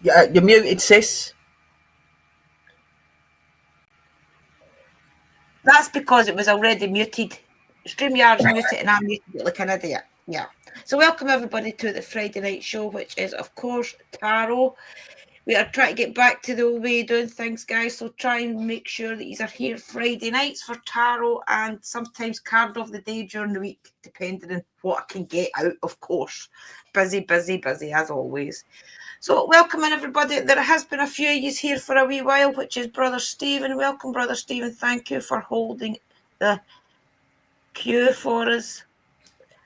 You're muted, sis. That's because it was already muted. StreamYard's muted and I'm muted like an idiot. Yeah. So welcome everybody to the Friday night show, which is, of course, tarot. We are trying to get back to the old way of doing things, guys. So try and make sure that you are here Friday nights for tarot and sometimes card of the day during the week, depending on what I can get out, of course. Busy as always. So welcome in everybody. There has been a few of you here for a wee while, which is Brother Stephen. Welcome, Brother Stephen. Thank you for holding the queue for us.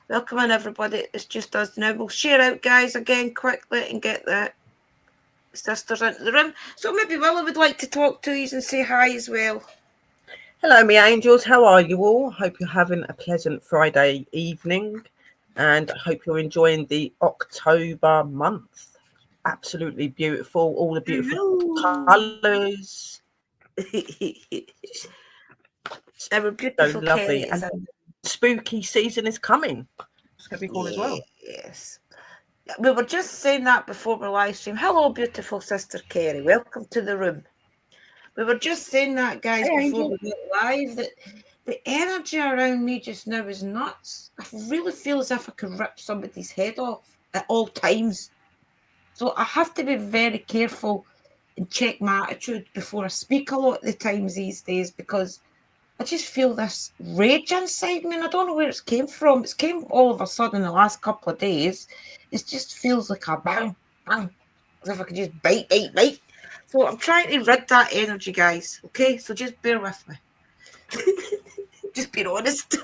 Welcome in everybody. It's just us now. We'll share out, guys, again quickly and get the sisters into the room. So maybe Willow would like to talk to you and say hi as well. Hello, me angels. How are you all? Hope you're having a pleasant Friday evening, and I hope you're enjoying the October month. Absolutely beautiful. All the beautiful colours. Our beautiful so lovely. Kerry And spooky season is coming. It's going to be cool as well. Yes. We were just saying that before the live stream. Hello, beautiful sister Kerry. Welcome to the room. We were just saying that, guys, before we went live, that the energy around me just now is nuts. I really feel as if I could rip somebody's head off at all times. So I have to be very careful and check my attitude before I speak a lot of the times these days, because I just feel this rage inside me, and I don't know where it's came from. It's came all of a sudden in the last couple of days. It just feels like a bang, bang, as if I could just bite. So I'm trying to rid that energy, guys. Okay, so just bear with me. Just being honest.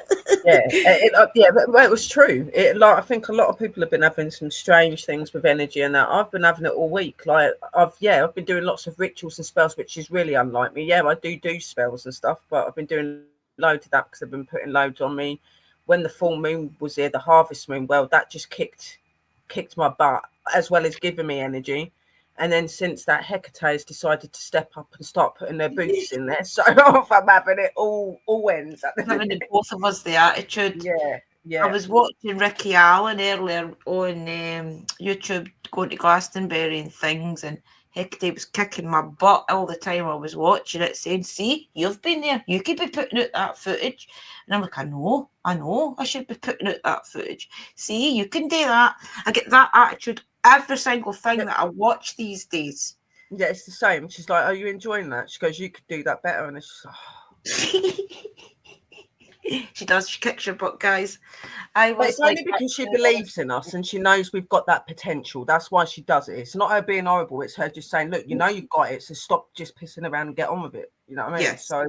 It was true. I think a lot of people have been having some strange things with energy, and that I've been having it all week. I've been doing lots of rituals and spells, which is really unlike me. I do spells and stuff, but I've been doing loads of that because I've been putting loads on me. When the full moon was here, the harvest moon, well, that just kicked my butt, as well as giving me energy. And then since that, Hecate has decided to step up and start putting their boots in there. So I'm having it all ends. Having both of us the attitude. Yeah. I was watching Ricky Allen earlier on YouTube, going to Glastonbury and things, and Hecate was kicking my butt all the time I was watching it, saying, "See, you've been there. You could be putting out that footage." And I'm like, I know. I should be putting out that footage. See, you can do that. I get that attitude every single thing that I watch these days. Yeah, it's the same. She's like, "Are you enjoying that?" She goes, "You could do that better." And it's just She does. She kicks your butt, guys. But it's only because she believes in us and she knows we've got that potential. That's why she does it. It's not her being horrible. It's her just saying, "Look, you know you've got it, so stop just pissing around and get on with it." You know what I mean? Yes. So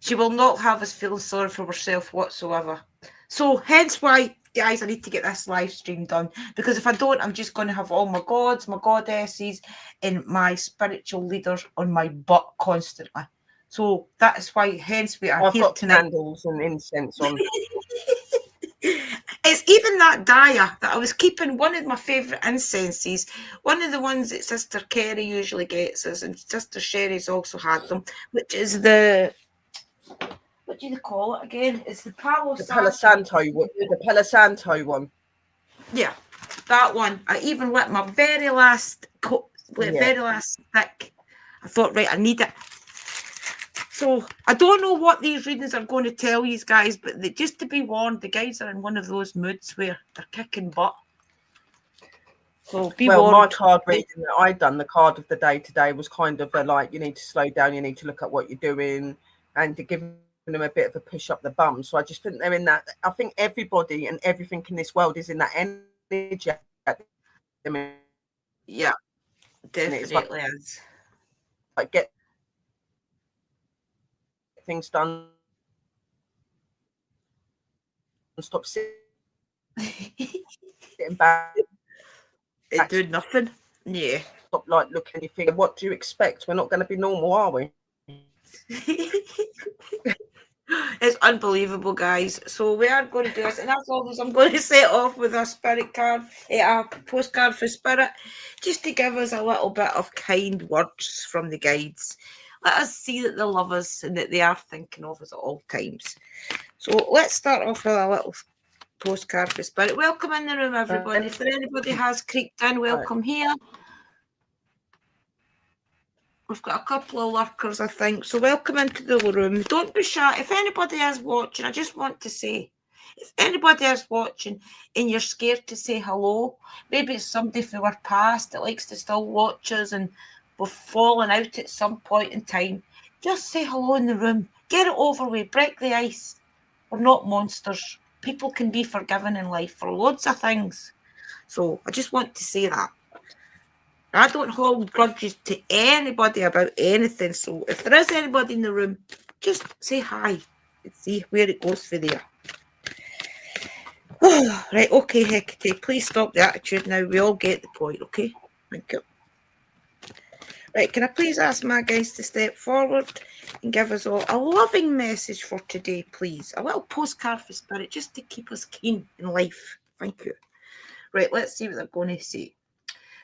she will not have us feeling sorry for herself whatsoever. So hence why, guys, I need to get this live stream done, because if I don't, I'm just going to have all my gods, my goddesses, and my spiritual leaders on my butt constantly. So that is why, hence we are I've here got tonight. Candles and incense on. It's even that Daya that I was keeping, one of my favourite incenses, one of the ones that Sister Kerry usually gets us, and Sister Sherry's also had them, which is the, what do you call it again? It's the Palo Santo. The Palo Santo one. Yeah, that one. I even lit my very last stick. I thought, right, I need it. So I don't know what these readings are going to tell you guys, but just to be warned, the guys are in one of those moods where they're kicking butt. So be warned. My card reading that I'd done, the card of the day today, was kind of like, you need to slow down, you need to look at what you're doing, and to give them a bit of a push up the bum. So I just think they're in that. I think everybody and everything in this world is in that energy. Yeah, definitely is. Like get things done. Stop sitting back. It did nothing. Yeah. Stop like looking at your finger. What do you expect? We're not going to be normal, are we? It's unbelievable, guys. So we are going to do this, and as always, I'm going to set off with a spirit card, a postcard for spirit, just to give us a little bit of kind words from the guides. Let us see that they love us and that they are thinking of us at all times. So let's start off with a little postcard for spirit. Welcome in the room, everybody. If there anybody has creeped in, welcome here. We've got a couple of lurkers, I think. So welcome into the room. Don't be shy. If anybody is watching, I just want to say, if anybody is watching and you're scared to say hello, maybe it's somebody from our past that likes to still watch us and we've fallen out at some point in time, just say hello in the room. Get it over with. Break the ice. We're not monsters. People can be forgiven in life for loads of things. So I just want to say that. I don't hold grudges to anybody about anything. So if there is anybody in the room, just say hi and see where it goes for there. Right, okay, Hecate, please stop the attitude now. We all get the point, okay? Thank you. Right, can I please ask my guys to step forward and give us all a loving message for today, please? A little postcard for Spirit, just to keep us keen in life. Thank you. Right, let's see what they're going to say.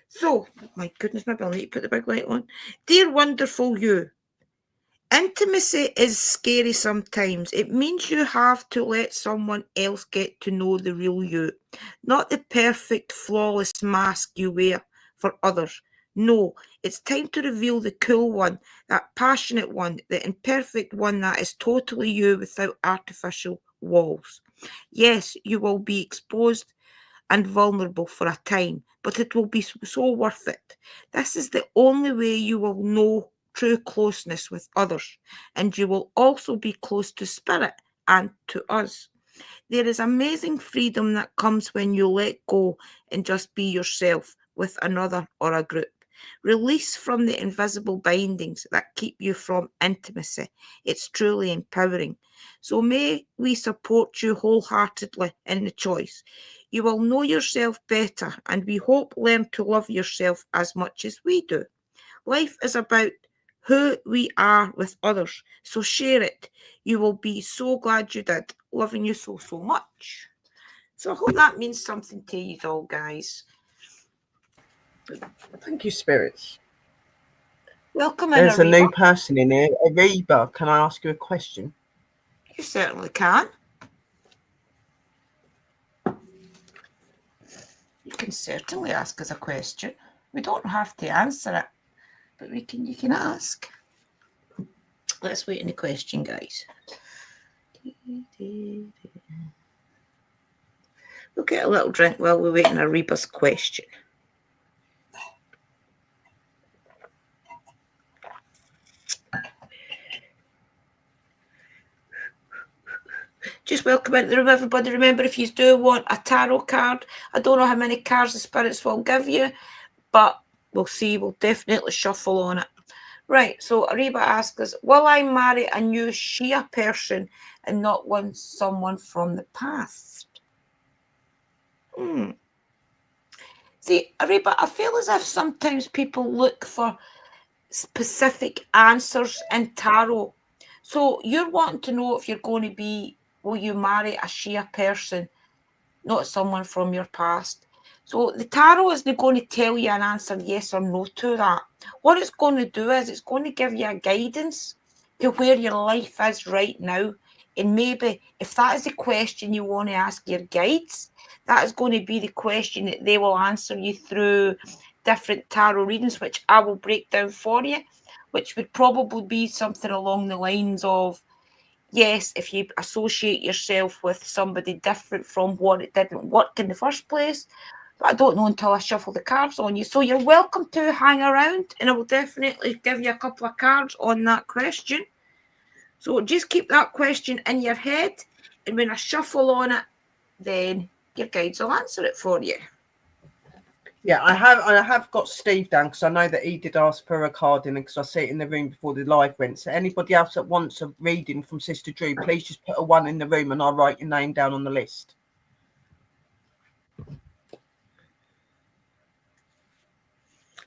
So, my goodness, maybe I'll need to put the big light on. Dear wonderful you, intimacy is scary sometimes. It means you have to let someone else get to know the real you, not the perfect, flawless mask you wear for others. No, it's time to reveal the cool one, that passionate one, the imperfect one that is totally you without artificial walls. Yes, you will be exposed and vulnerable for a time, but it will be so worth it. This is the only way you will know true closeness with others, and you will also be close to Spirit and to us. There is amazing freedom that comes when you let go and just be yourself with another or a group. Release from the invisible bindings that keep you from intimacy. It's truly empowering. So may we support you wholeheartedly in the choice. You will know yourself better, and we hope learn to love yourself as much as we do. Life is about who we are with others, so share it. You will be so glad you did. Loving you so, so much. So I hope that means something to you all, guys. Thank you, spirits. Welcome in, There's a Ariba. new person in here. Ariba, can I ask you a question? You certainly can. You can certainly ask us a question. We don't have to answer it, but you can ask. Let's wait in the question, guys. We'll get a little drink while we're waiting for Ariba's question. Just welcome into the room, everybody. Remember, if you do want a tarot card, I don't know how many cards the spirits will give you, but we'll see. We'll definitely shuffle on it. Right, so Ariba asks us, will I marry a new Shia person and not someone from the past? See, Ariba, I feel as if sometimes people look for specific answers in tarot. So you're wanting to know if you're going to be, will you marry a Shia person, not someone from your past? So the tarot isn't going to tell you an answer yes or no to that. What it's going to do is it's going to give you a guidance to where your life is right now. And maybe if that is the question you want to ask your guides, that is going to be the question that they will answer you through different tarot readings, which I will break down for you, which would probably be something along the lines of, yes, if you associate yourself with somebody different from what it didn't work in the first place. But I don't know until I shuffle the cards on you. So you're welcome to hang around, and I will definitely give you a couple of cards on that question. So just keep that question in your head, and when I shuffle on it, then your guides will answer it for you. Yeah, I have got Steve down because I know that he did ask for a card in because I see it in the room before the live went. So anybody else that wants a reading from Sister Drew, please just put a 1 in the room and I'll write your name down on the list.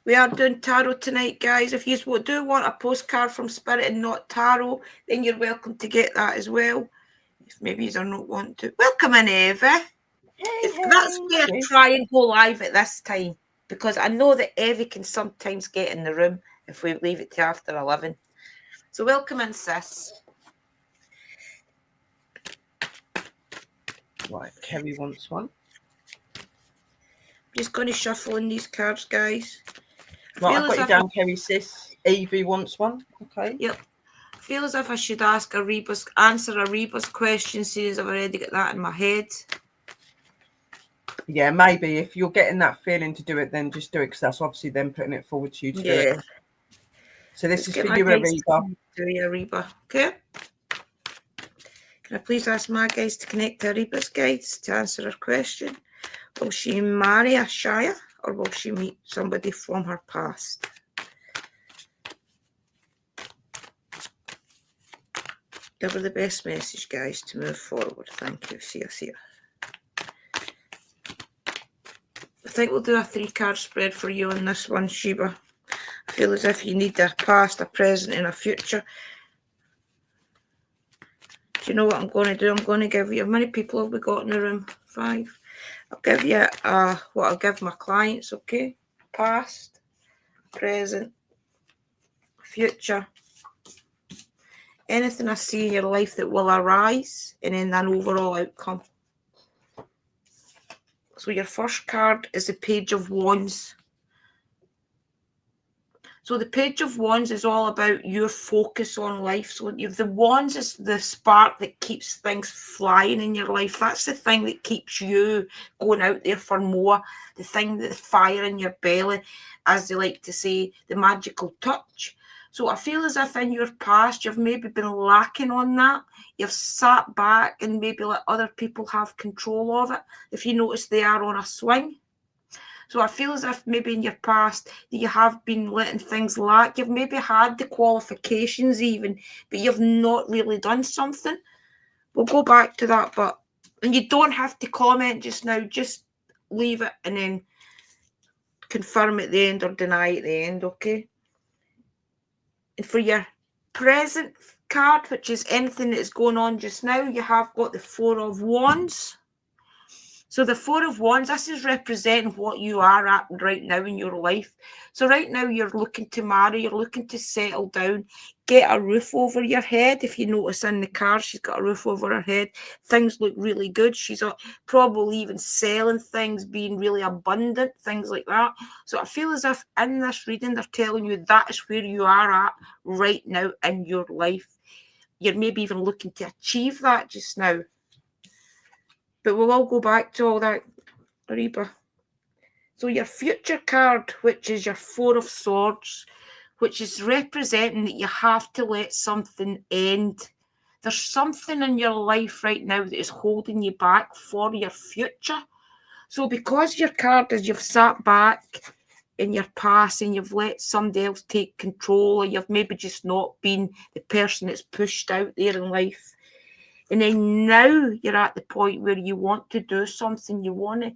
We are doing tarot tonight, guys. If you do want a postcard from Spirit and not tarot, then you're welcome to get that as well. If maybe you don't want to. Welcome in, Eva. That's where I try and go live at this time, because I know that Evie can sometimes get in the room if we leave it to after 11. So welcome in, sis. Right, Kerry wants one. I'm just going to shuffle in these cards, guys. Right, I've got you down, Kerry, sis. Evie wants one. Okay. Yep. I feel as if I should answer a Reba's question, seeing as I've already got that in my head. Yeah, maybe if you're getting that feeling to do it, then just do it, because that's obviously them putting it forward to you to do it. So this is for you, Ariba. Ariba. Okay. Can I please ask my guys to connect to Ariba's guides to answer her question? Will she marry a Shire, or will she meet somebody from her past? Give her the best message, guys, to move forward. Thank you. See you. I think we'll do a 3-card spread for you on this one, Sheba. I feel as if you need a past, a present, and a future. Do you know what I'm going to do? I'm going to give you, how many people have we got in the room? 5. I'll give you what I'll give my clients, okay? Past, present, future. Anything I see in your life that will arise, and then an overall outcome. So your first card is the Page of Wands. So the Page of Wands is all about your focus on life. So the Wands is the spark that keeps things flying in your life. That's the thing that keeps you going out there for more. The thing, the fire in your belly, as they like to say, the magical touch. So I feel as if in your past, you've maybe been lacking on that. You've sat back and maybe let other people have control of it. If you notice, they are on a swing. So I feel as if maybe in your past that you have been letting things lack. You've maybe had the qualifications even, but you've not really done something. We'll go back to that, and you don't have to comment just now. Just leave it and then confirm at the end or deny at the end, okay? And for your present card, which is anything that's going on just now, you have got the 4 of Wands. So the 4 of Wands, this is representing what you are at right now in your life. So right now you're looking to marry, you're looking to settle down, get a roof over your head. If you notice in the card, she's got a roof over her head. Things look really good. She's probably even selling things, being really abundant, things like that. So I feel as if in this reading, they're telling you that is where you are at right now in your life. You're maybe even looking to achieve that just now. But we'll all go back to all that, Ariba. So your future card, which is your 4 of Swords, which is representing that you have to let something end. There's something in your life right now that is holding you back for your future. So because your card is you've sat back in your past and you've let somebody else take control, or you've maybe just not been the person that's pushed out there in life. And then now you're at the point where you want to do something, you want to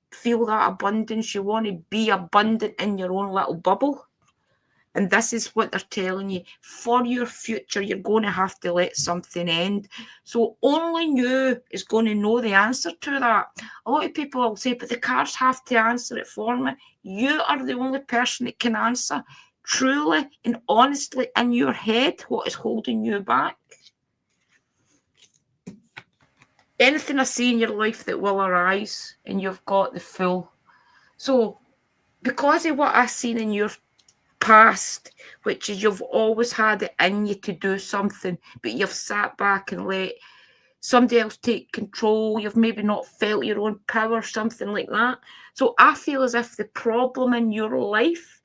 feel that abundance, you want to be abundant in your own little bubble. And this is what they're telling you. For your future, you're going to have to let something end. So only you is going to know the answer to that. A lot of people will say, but the cards have to answer it for me. You are the only person that can answer truly and honestly in your head what is holding you back. Anything I see in your life that will arise, and you've got the Fool. So because of what I've seen in your past, which is you've always had it in you to do something, but you've sat back and let somebody else take control, you've maybe not felt your own power, something like that. So I feel as if the problem in your life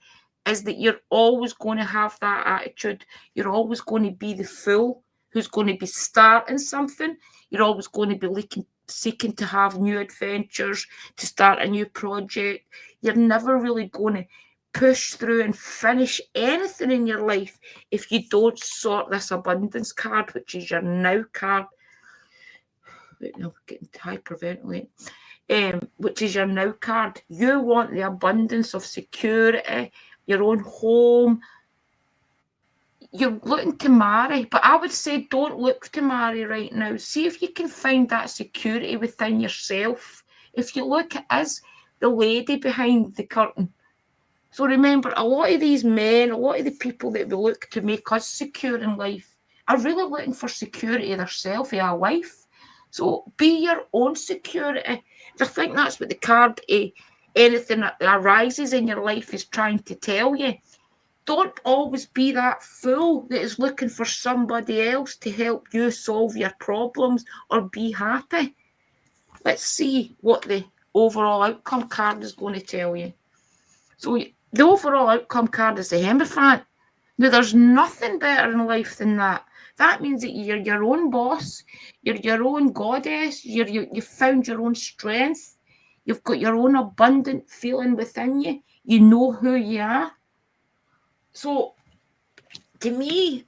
is that you're always going to have that attitude. You're always going to be the fool who's going to be starting something. You're always going to be seeking to have new adventures, to start a new project. You're never really going to push through and finish anything in your life if you don't sort this abundance card, which is your now card. Wait, no, getting to hyperventilate. Which is your now card. You want the abundance of security, your own home. You're looking to marry, but I would say don't look to marry right now. See if you can find that security within yourself. If you look as the lady behind the curtain. So remember, a lot of these men, a lot of the people that we look to make us secure in life are really looking for security themselves, a wife. So be your own security. I think that's what the card, anything that arises in your life is trying to tell you. Don't always be that fool that is looking for somebody else to help you solve your problems or be happy. Let's see what the overall outcome card is going to tell you. So the overall outcome card is the Hierophant. Now, there's nothing better in life than that. That means that you're your own boss, you're your own goddess, you've found your own strength, you've got your own abundant feeling within you, you know who you are. So, to me,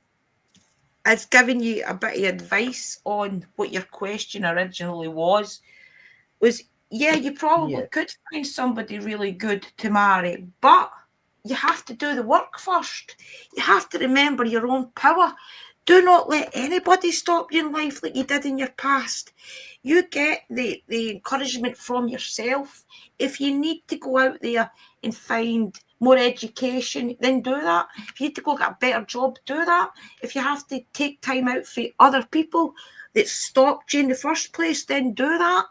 it's giving you a bit of advice on what your question originally was yeah, you probably could find somebody really good to marry, but you have to do the work first. You have to remember your own power. Do not let anybody stop you in life like you did in your past. You get the encouragement from yourself. If you need to go out there and find more education, then do that. If you need to go get a better job, do that. If you have to take time out for other people that stopped you in the first place, then do that.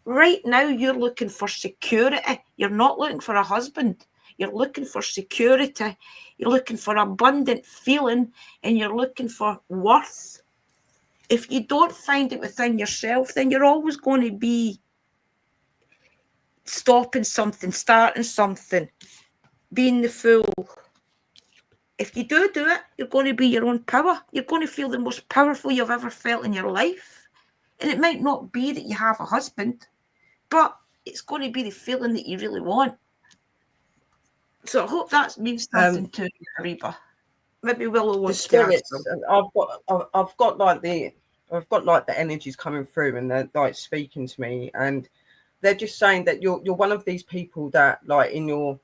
Right now, you're looking for security. You're not looking for a husband. You're looking for security. You're looking for abundant feeling, and you're looking for worth. If you don't find it within yourself, then you're always going to be stopping something, starting something, being the fool. If you do it, you're going to be your own power. You're going to feel the most powerful you've ever felt in your life. And it might not be that you have a husband, but it's going to be the feeling that you really want. So I hope that means something to you, Reba. Maybe Willow wants the spirits. I've got like the energies coming through, and they're like speaking to me, and they're just saying that you're one of these people that, like, in your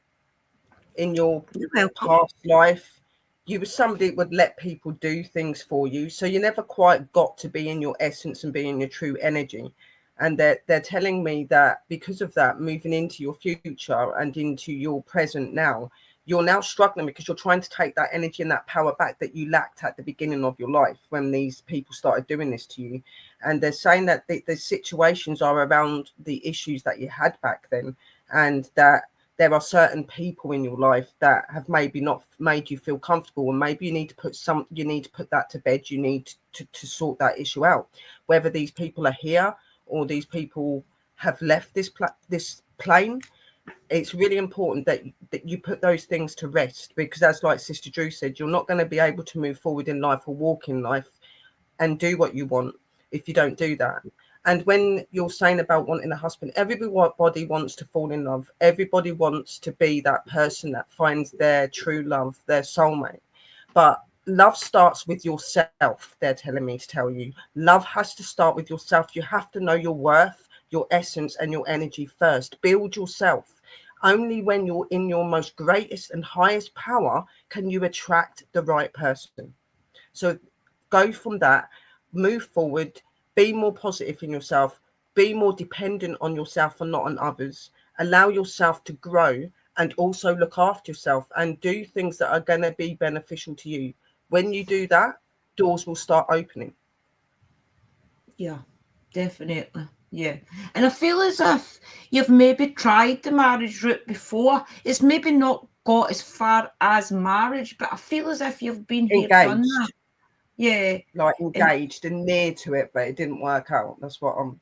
past life, you were somebody that would let people do things for you, so you never quite got to be in your essence and be in your true energy. And they're telling me that because of that, moving into your future and into your present now, you're now struggling because you're trying to take that energy and that power back that you lacked at the beginning of your life when these people started doing this to you. And they're saying that the situations are around the issues that you had back then, and that there are certain people in your life that have maybe not made you feel comfortable, and maybe you need to put that to bed. You need to sort that issue out. Whether these people are here or these people have left this plane, it's really important that you put those things to rest, because as like Sister Drew said, you're not going to be able to move forward in life or walk in life and do what you want if you don't do that. And when you're saying about wanting a husband, everybody wants to fall in love. Everybody wants to be that person that finds their true love, their soulmate. But love starts with yourself, they're telling me to tell you. Love has to start with yourself. You have to know your worth, your essence, and your energy first. Build yourself. Only when you're in your most greatest and highest power can you attract the right person. So go from that, move forward, be more positive in yourself, be more dependent on yourself and not on others. Allow yourself to grow, and also look after yourself and do things that are going to be beneficial to you. When you do that, doors will start opening. Yeah, definitely. Yeah. And I feel as if you've maybe tried the marriage route before. It's maybe not got as far as marriage, but I feel as if you've been here, done that. Yeah. Like engaged and near to it, but it didn't work out. That's what I'm...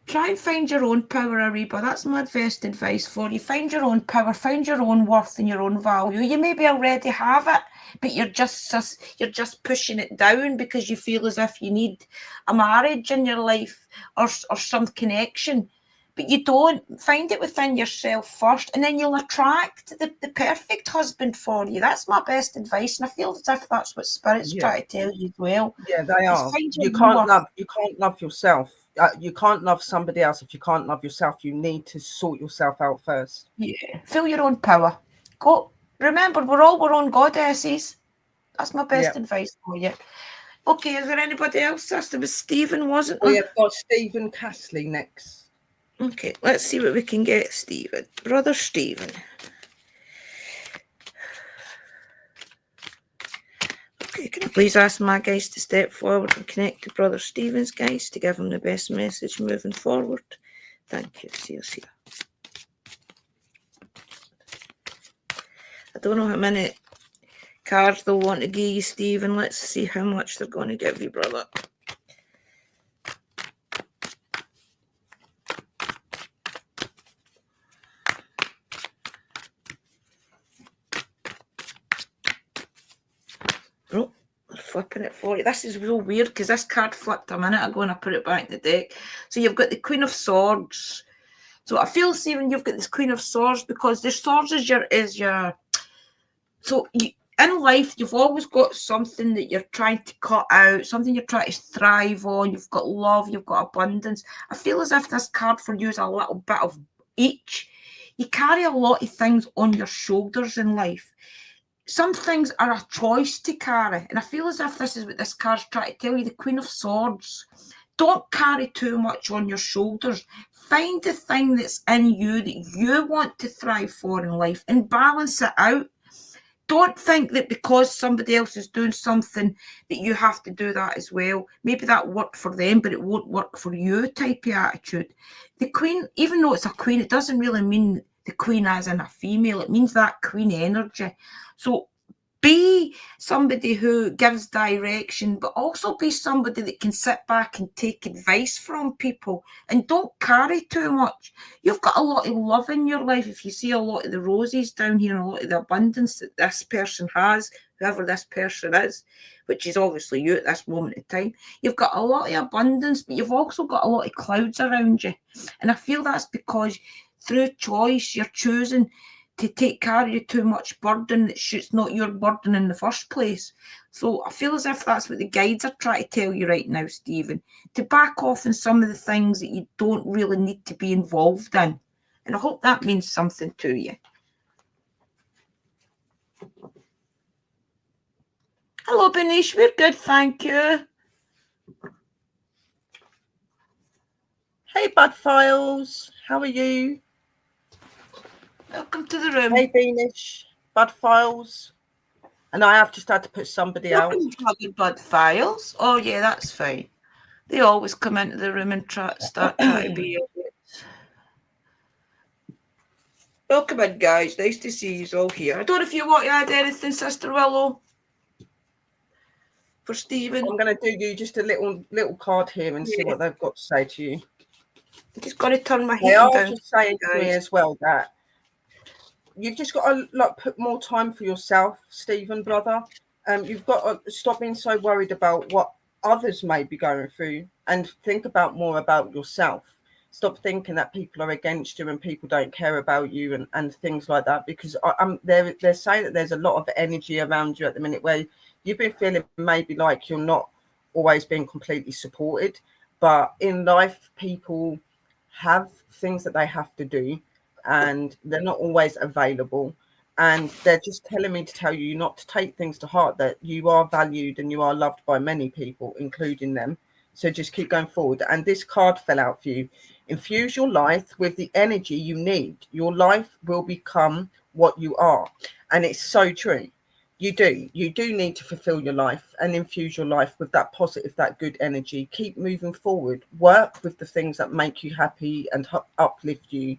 Try and find your own power, Ariba. That's my best advice for you. Find your own power, find your own worth and your own value. You maybe already have it, but you're just pushing it down because you feel as if you need a marriage in your life or some connection. But you don't. Find it within yourself first, and then you'll attract the perfect husband for you. That's my best advice, and I feel as if that's what Spirit's trying to tell you as well. Yeah, they are. You can't love yourself. You can't love somebody else if you can't love yourself. You need to sort yourself out first. Yeah, feel your own power. Go. Remember, we're all our own goddesses. That's my best advice for you. Okay, is there anybody else? There was Stephen, wasn't there? We have got Stephen Castley next. Okay, let's see what we can get, Stephen. Brother Stephen. Okay, can I please ask my guys to step forward and connect to Brother Stephen's guys to give him the best message moving forward? Thank you. See you. I don't know how many cards they'll want to give you, Stephen. Let's see how much they're going to give you, brother. Oh, they're flipping it for you. This is real weird because this card flipped a minute ago and I put it back in the deck. So you've got the Queen of Swords. So I feel, Stephen, you've got this Queen of Swords because the swords is your. So in life, you've always got something that you're trying to cut out, something you're trying to thrive on. You've got love, you've got abundance. I feel as if this card for you is a little bit of each. You carry a lot of things on your shoulders in life. Some things are a choice to carry, and I feel as if this is what this card's trying to tell you, the Queen of Swords. Don't carry too much on your shoulders. Find the thing that's in you that you want to thrive for in life and balance it out. Don't think that because somebody else is doing something that you have to do that as well. Maybe that worked for them, but it won't work for you type of attitude. The Queen, even though it's a queen, it doesn't really mean the queen as in a female. It means that queen energy. So be somebody who gives direction, but also be somebody that can sit back and take advice from people and don't carry too much. You've got a lot of love in your life. If you see a lot of the roses down here and a lot of the abundance that this person has, whoever this person is, which is obviously you at this moment in time, you've got a lot of abundance, but you've also got a lot of clouds around you. And I feel that's because through choice, you're choosing to take carry too much burden that's not your burden in the first place. So I feel as if that's what the guides are trying to tell you right now, Stephen, to back off in some of the things that you don't really need to be involved in. And I hope that means something to you. Hello, Benish. We're good, thank you. Hey, Bud Files. How are you? Welcome to the room. Hey, Beanish. Bud Files. And I have just had to put somebody out. Bud Files. Oh, yeah, that's fine. They always come into the room and start trying to be. Welcome in, guys. Nice to see you all here. I don't know if you want to add anything, Sister Willow, for Stephen. I'm going to do you just a little card here and see what they've got to say to you. I'm just going to turn my head They are down. just saying to me as well that you've just got to put more time for yourself, Stephen, brother. You've got to stop being so worried about what others may be going through and think about more about yourself. Stop thinking that people are against you and people don't care about you and things like that, because they're saying that there's a lot of energy around you at the minute where you've been feeling maybe like you're not always being completely supported. But in life, people have things that they have to do and they're not always available. And they're just telling me to tell you not to take things to heart, that you are valued and you are loved by many people, including them. So just keep going forward. And this card fell out for you. Infuse your life with the energy you need. Your life will become what you are. And it's so true. You do need to fulfill your life and infuse your life with that positive, that good energy. Keep moving forward. Work with the things that make you happy and uplift you.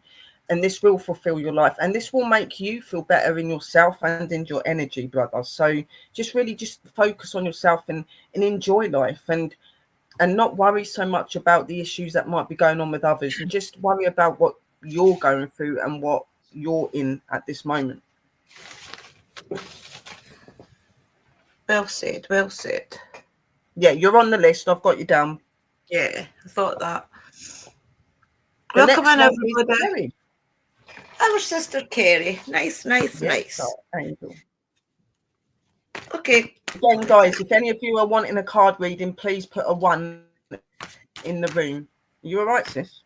And this will fulfill your life. And this will make you feel better in yourself and in your energy, brother. So just really just focus on yourself and enjoy life and not worry so much about the issues that might be going on with others. And just worry about what you're going through and what you're in at this moment. Well said, well said. Yeah, you're on the list. I've got you down. Yeah, I thought that. Welcome in, everybody. Our sister Kerry. Nice. Angel. Okay. Again, guys, if any of you are wanting a card reading, please put a 1 in the room. Are you all right, sis?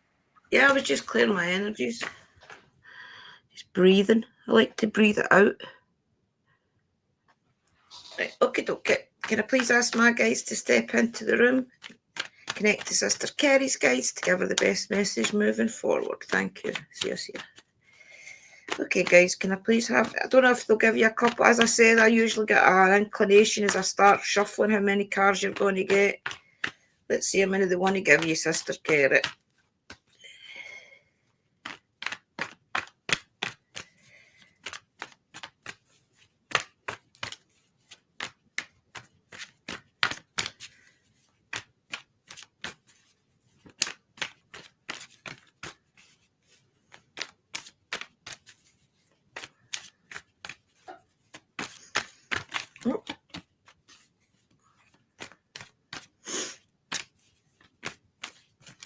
Yeah, I was just clearing my energies. Just breathing. I like to breathe it out. Right, okay. Can I please ask my guys to step into the room? Connect to Sister Kerry's guides to give her the best message moving forward. Thank you. See us here. Okay, guys, can I please have... I don't know if they'll give you a couple. As I said, I usually get an inclination as I start shuffling how many cards you're going to get. Let's see how many they want to give you, Sister Kerry.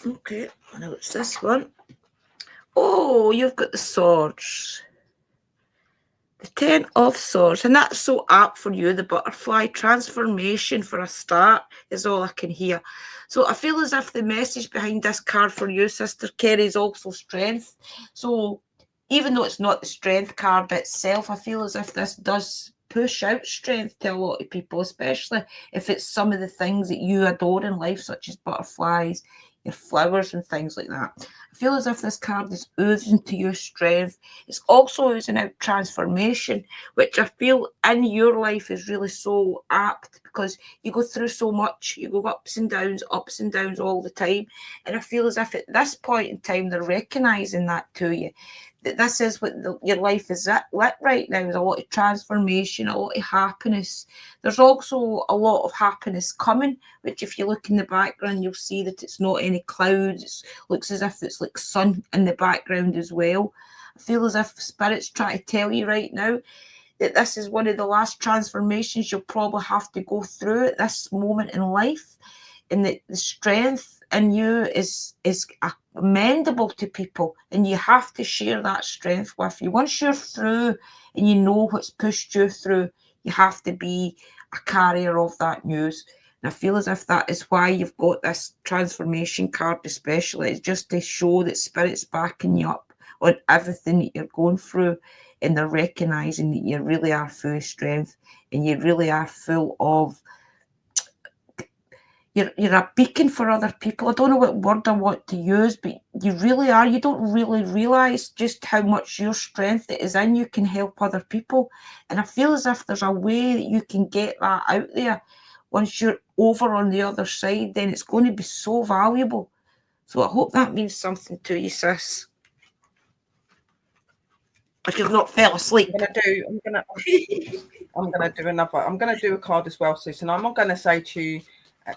Okay, now it's this one. Oh, you've got the swords. The 10 of Swords, and that's so apt for you, the butterfly. Transformation for a start is all I can hear. So I feel as if the message behind this card for you, Sister Kerry, is also strength. So even though it's not the strength card itself, I feel as if this does push out strength to a lot of people, especially if it's some of the things that you adore in life, such as butterflies, your flowers and things like that. I feel as if this card is oozing to your strength. It's also oozing out transformation, which I feel in your life is really so apt because you go through so much. You go ups and downs all the time. And I feel as if at this point in time, they're recognizing that to you. That this is what your life is lit right now. There's a lot of transformation, a lot of happiness. There's also a lot of happiness coming, which if you look in the background, you'll see that it's not any clouds. It looks as if it's like sun in the background as well. I feel as if Spirit's trying to tell you right now that this is one of the last transformations you'll probably have to go through at this moment in life, and that the strength in you is amendable to people, and you have to share that strength with you. Once you're through and you know what's pushed you through, you have to be a carrier of that news. And I feel as if that is why you've got this transformation card especially. It's just to show that Spirit's backing you up on everything that you're going through, and they're recognising that you really are full of strength and you really are full of you're a beacon for other people. I don't know what word I want to use, but you really are. You don't really realise just how much your strength that is in you can help other people. And I feel as if there's a way that you can get that out there. Once you're over on the other side, then it's going to be so valuable. So I hope that means something to you, sis. If you've not fell asleep. I'm gonna do a card as well, sis. And I'm not gonna say to you,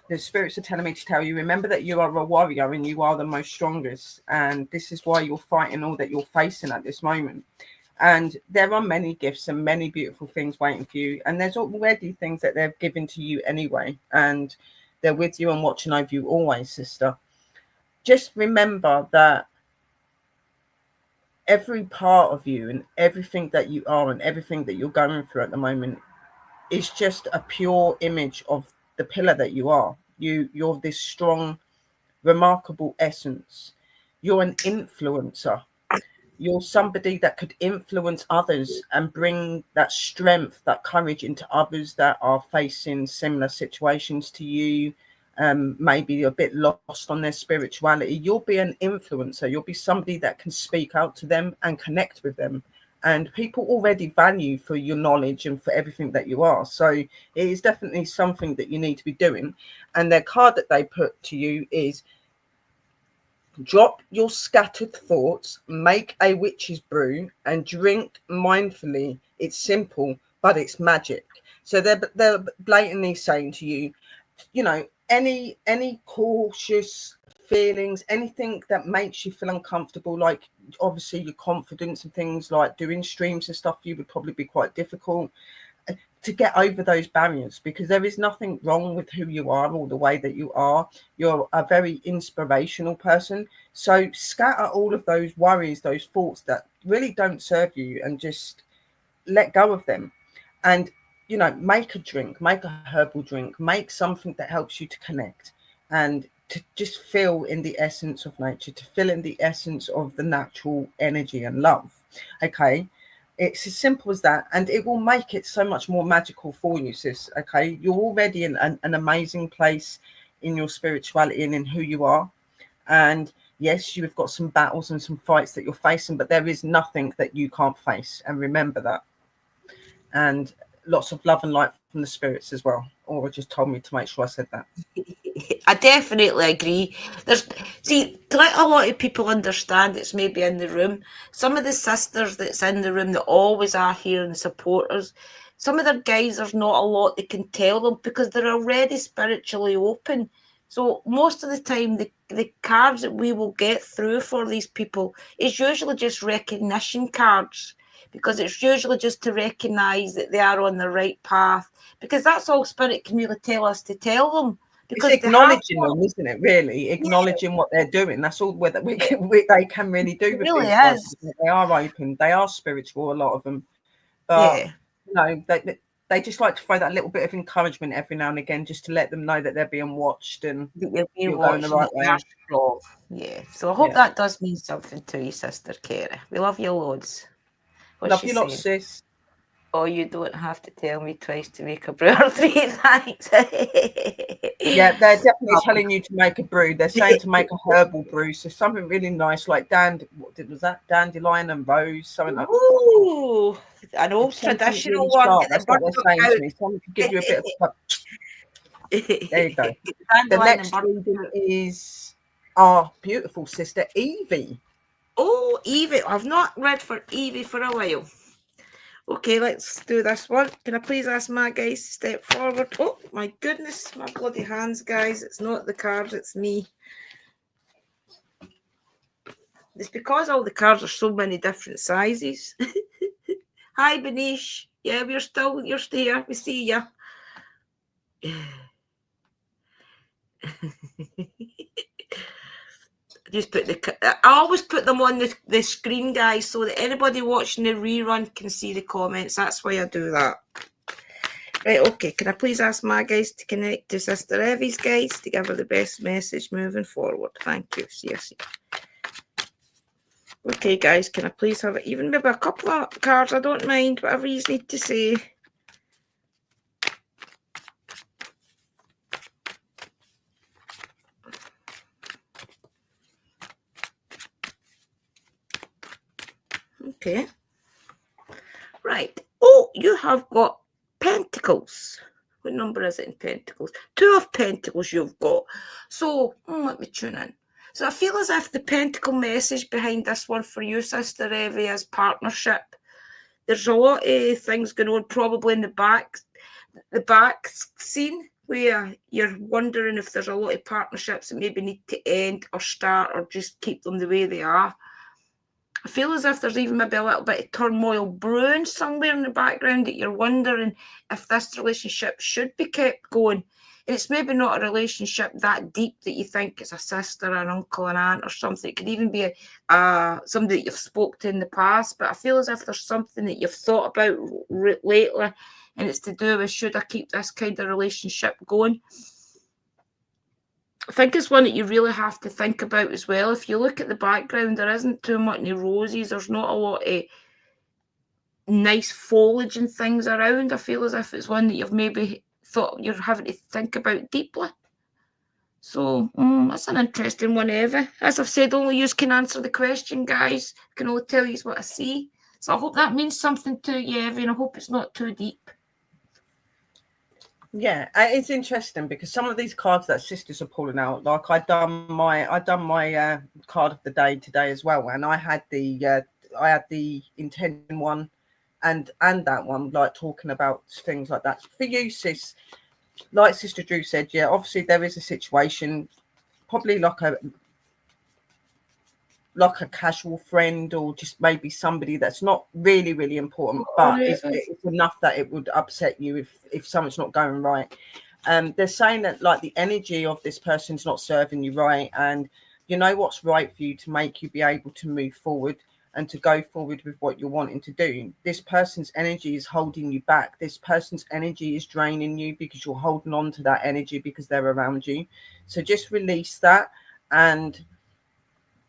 the spirits are telling me to tell you, remember that you are a warrior and you are the most strongest, and this is why you're fighting all that you're facing at this moment. And there are many gifts and many beautiful things waiting for you, and there's already things that they've given to you anyway, and they're with you and watching over you always, sister. Just remember that every part of you and everything that you are and everything that you're going through at the moment is just a pure image of the pillar that you are. You're this strong, remarkable essence. You're an influencer. You're somebody that could influence others and bring that strength, that courage into others that are facing similar situations to you, maybe a bit lost on their spirituality. You'll be an influencer. You'll be somebody that can speak out to them and connect with them. And people already value for your knowledge and for everything that you are. So it is definitely something that you need to be doing. And their card that they put to you is, drop your scattered thoughts, make a witch's brew, and drink mindfully. It's simple, but it's magic. So they're blatantly saying to you, you know, any cautious feelings, anything that makes you feel uncomfortable, like obviously your confidence and things like doing streams and stuff, you would probably be quite difficult to get over those barriers, because there is nothing wrong with who you are or the way that you are. You're a very inspirational person. So scatter all of those worries, those thoughts that really don't serve you, and just let go of them. And, you know, make a drink, make a herbal drink, make something that helps you to connect and to just feel in the essence of nature, to feel in the essence of the natural energy and love. Okay. It's as simple as that, and it will make it so much more magical for you, sis. Okay, you're already in an amazing place in your spirituality and in who you are. And yes, you've got some battles and some fights that you're facing, but there is nothing that you can't face. And remember that. And lots of love and light from the spirits as well. Or just told me to make sure I said that. I definitely agree. To let a lot of people understand that's maybe in the room, some of the sisters that's in the room that always are here and support us, some of their guys, there's not a lot they can tell them because they're already spiritually open. So most of the time, the cards that we will get through for these people is usually just recognition cards, because it's usually just to recognise that they are on the right path, because that's all Spirit can really tell us to tell them. because it's acknowledging them, isn't it? Really, acknowledging what they're doing. That's all that they can really do it with really these guys. is. They are open, they are spiritual, a lot of them, but Yeah. you know, they just like to throw that little bit of encouragement every now and again, just to let them know that they're being watched and That you're being you're going the watching right it. You're way. strong. Yeah. So I hope Yeah, that does mean something to you, Sister Kara. We love you loads. What's love she you lot, saying? sis. Oh, you don't have to tell me twice to make a brew or 3 thanks. Yeah, they're definitely telling you to make a brew. They're saying to make a herbal brew, so something really nice like was that dandelion and rose, something like. Ooh, an old Something traditional really one. sharp. Get the That's what they're burdock saying to out. me. Someone could give you a bit of. There you go. Get the The dandelion and next burdock reading out. is our beautiful sister Evie. Oh, Evie. I've not read for Evie for a while. Okay, let's do this one. Can I please ask my guys to step forward? Oh, my goodness, my bloody hands, guys. It's not the cards, it's me. It's because all the cards are so many different sizes. Hi, Benish. Yeah, you're still here. We see you. Just put I always put them on the screen, guys, so that anybody watching the rerun can see the comments. That's why I do that. Right, okay. Can I please ask my guys to connect to Sister Evie's guys to give her the best message moving forward? Thank you. See you. Okay, guys, can I please have even maybe a couple of cards? I don't mind, whatever you need to say. Okay. Right. Oh, you have got Pentacles. What number is it in Pentacles? 2 of Pentacles you've got. So, let me tune in. So I feel as if the Pentacle message behind this one for you, Sister Evie, is partnership. There's a lot of things going on probably in the back scene where you're wondering if there's a lot of partnerships that maybe need to end or start or just keep them the way they are. I feel as if there's even maybe a little bit of turmoil brewing somewhere in the background that you're wondering if this relationship should be kept going. And it's maybe not a relationship that deep that you think it's a sister, an uncle, an aunt or something. It could even be somebody that you've spoke to in the past. But I feel as if there's something that you've thought about lately and it's to do with should I keep this kind of relationship going? I think it's one that you really have to think about as well. If you look at the background, there isn't too many roses. There's not a lot of nice foliage and things around. I feel as if it's one that you've maybe thought you're having to think about deeply. So that's an interesting one, Eva. As I've said, only you can answer the question, guys. I can only tell you what I see. So I hope that means something to you, Eva, and I hope it's not too deep. Yeah, it's interesting because some of these cards that sisters are pulling out, like I done my card of the day today as well, and I had the intention one and that one, like talking about things like that. For you, sis, like Sister Drew said, yeah, obviously there is a situation, probably like a casual friend or just maybe somebody that's not really, really important, but it's enough that it would upset you if something's not going right. They're saying that like the energy of this person's not serving you right, and you know what's right for you to make you be able to move forward and to go forward with what you're wanting to do. This person's energy is holding you back. This person's energy is draining you because you're holding on to that energy because they're around you. So just release that and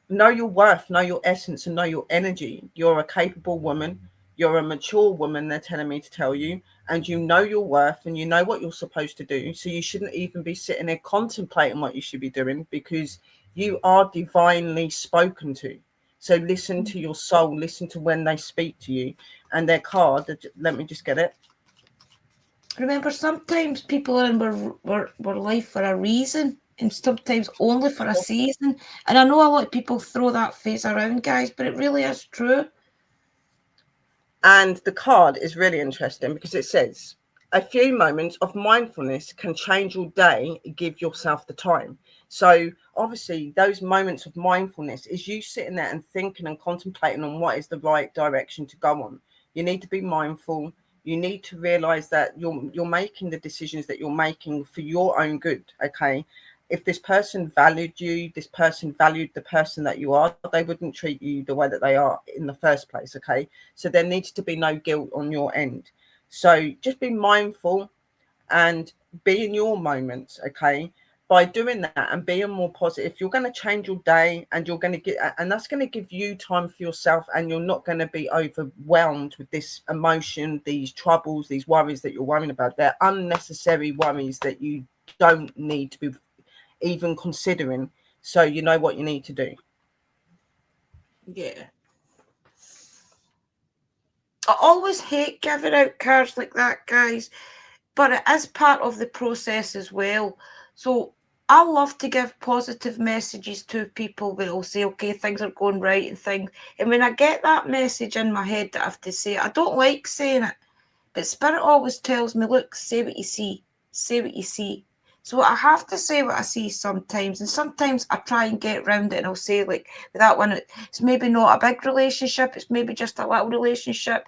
know your worth, know your essence, and know your energy. You're a capable woman. You're a mature woman, they're telling me to tell you, and you know your worth and you know what you're supposed to do. So you shouldn't even be sitting there contemplating what you should be doing because you are divinely spoken to. So listen to your soul, listen to when they speak to you. And their card, let me just get it. Remember, sometimes people are in our life for a reason and sometimes only for a season. And I know a lot of people throw that phrase around, guys, but it really is true. And the card is really interesting because it says, a few moments of mindfulness can change your day. Give yourself the time. So obviously those moments of mindfulness is you sitting there and thinking and contemplating on what is the right direction to go on. You need to be mindful. You need to realize that you're making the decisions that you're making for your own good. Okay. If this person valued you, this person valued the person that you are, they wouldn't treat you the way that they are in the first place. Okay. So there needs to be no guilt on your end. So just be mindful and be in your moments. Okay. By doing that and being more positive, you're going to change your day, and you're going to get, and that's going to give you time for yourself, and you're not going to be overwhelmed with this emotion, these troubles, these worries that you're worrying about. They're unnecessary worries that you don't need to be even considering. So you know what you need to do. Yeah. I always hate giving out cards like that, guys, but it is part of the process as well. So I love to give positive messages to people that will say, okay, things are going right and things. And when I get that message in my head that I have to say, I don't like saying it, but Spirit always tells me, look, say what you see, say what you see. So I have to say what I see sometimes, and sometimes I try and get around it, and I'll say, like, with that one, it's maybe not a big relationship, it's maybe just a little relationship,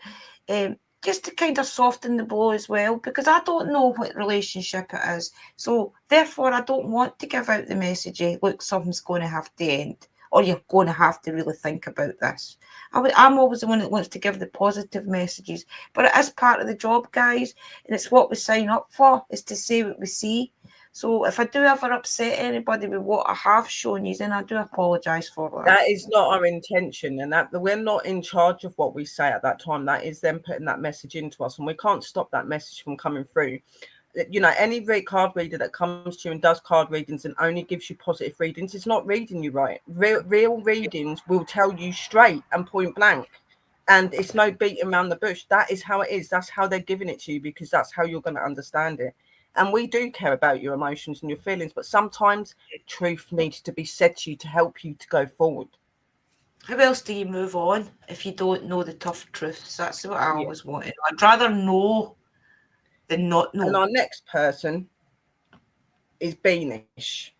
just to kind of soften the blow as well, because I don't know what relationship it is. So therefore, I don't want to give out the message, look, something's going to have to end, or you're going to have to really think about this. I'm always the one that wants to give the positive messages, but it is part of the job, guys, and it's what we sign up for, is to say what we see. So if I do ever upset anybody with what I have shown you, then I do apologise for that. That is not our intention, and that we're not in charge of what we say at that time. That is them putting that message into us, and we can't stop that message from coming through. You know, any card reader that comes to you and does card readings and only gives you positive readings is not reading you right. Real readings will tell you straight and point blank, and it's no beating around the bush. That is how it is. That's how they're giving it to you, because that's how you're going to understand it. And we do care about your emotions and your feelings, but sometimes truth needs to be said to you to help you to go forward. How else do you move on if you don't know the tough truths? That's what I always wanted. I'd rather know than not know. And our next person is Beanish,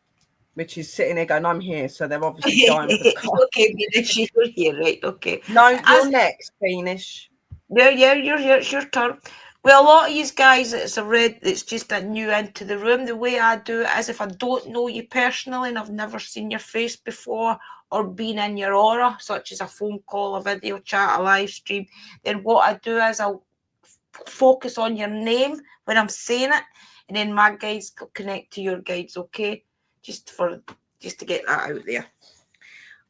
which is sitting here going, I'm here. So they're obviously dying for the card. Okay, Beanish, you're here, right? Okay. No, you're next, Beanish. Yeah, you're here. It's your turn. Well, a lot of you guys it's just a new into the room. The way I do it is, if I don't know you personally and I've never seen your face before or been in your aura, such as a phone call, a video chat, a live stream, then what I do is I'll focus on your name when I'm saying it, and then my guides connect to your guides, okay? Just to get that out there.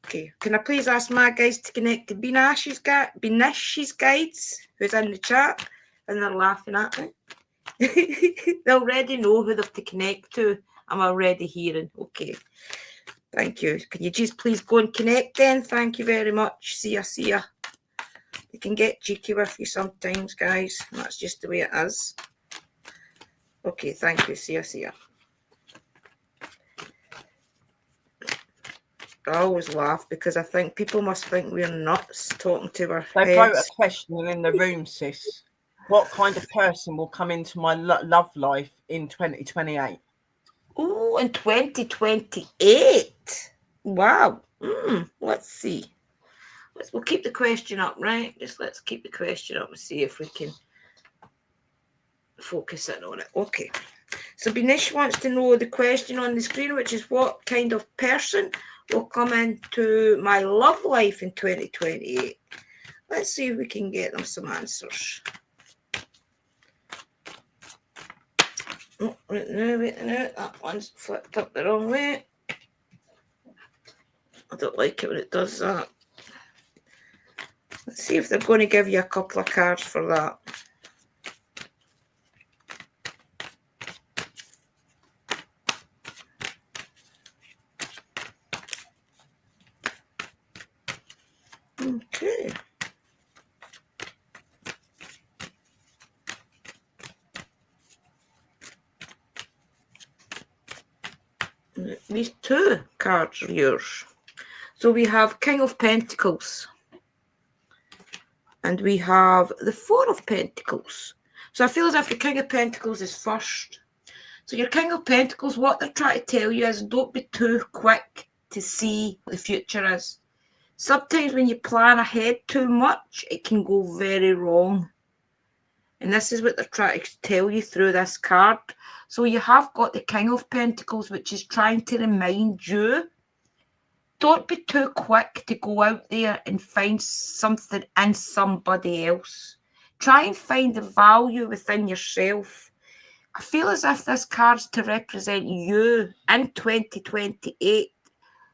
Okay, can I please ask my guys to connect to Binash's guides, who's in the chat, and they're laughing at me. They already know who they have to connect to. I'm already hearing. Okay, thank you. Can you just please go and connect then? Thank you very much. See ya. They can get cheeky with you sometimes, guys. That's just the way it is. Okay, thank you. See ya. I always laugh because I think people must think we're nuts talking to our They heads. wrote a question in the room, sis. What kind of person will come into my love life in 2028? Oh, in 2028. Wow. Let's see. We'll keep the question up, right? Let's keep the question up and see if we can focus in on it. Okay. So Binish wants to know the question on the screen, which is, what kind of person will come into my love life in 2028? Let's see if we can get them some answers. Oh, wait, no, that one's flipped up the wrong way. I don't like it when it does that. Let's see if they're going to give you a couple of cards for that. Okay. These two cards are yours. So we have King of Pentacles. And we have the Four of Pentacles. So I feel as if the King of Pentacles is first. So your King of Pentacles, what they're trying to tell you is, don't be too quick to see what the future is. Sometimes when you plan ahead too much, it can go very wrong. And this is what they're trying to tell you through this card. So you have got the King of Pentacles, which is trying to remind you, don't be too quick to go out there and find something in somebody else. Try and find the value within yourself. I feel as if this card's to represent you in 2028.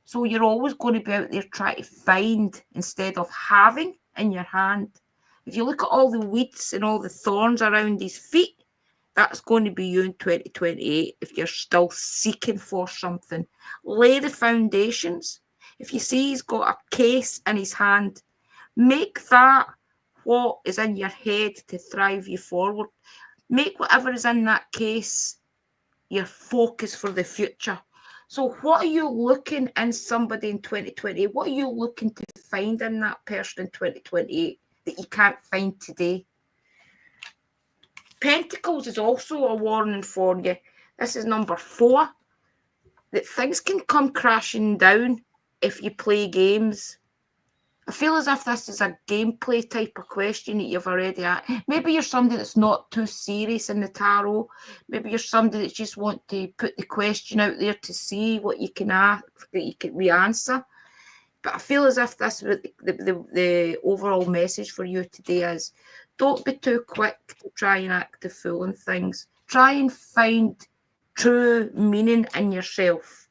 So you're always going to be out there trying to find instead of having in your hand. If you look at all the weeds and all the thorns around his feet, that's going to be you in 2028 if you're still seeking for something. Lay the foundations. If you see he's got a case in his hand, make that what is in your head to thrive you forward. Make whatever is in that case your focus for the future. So what are you looking in somebody in 2020? What are you looking to find in that person in 2028 that you can't find today? Pentacles is also a warning for you. This is number 4. That things can come crashing down if you play games. I feel as if this is a gameplay type of question that you've already asked. Maybe you're somebody that's not too serious in the tarot. Maybe you're somebody that just want to put the question out there to see what you can ask, that you can re-answer. But I feel as if this the overall message for you today is, don't be too quick to try and act the fool in things. Try and find true meaning in yourself.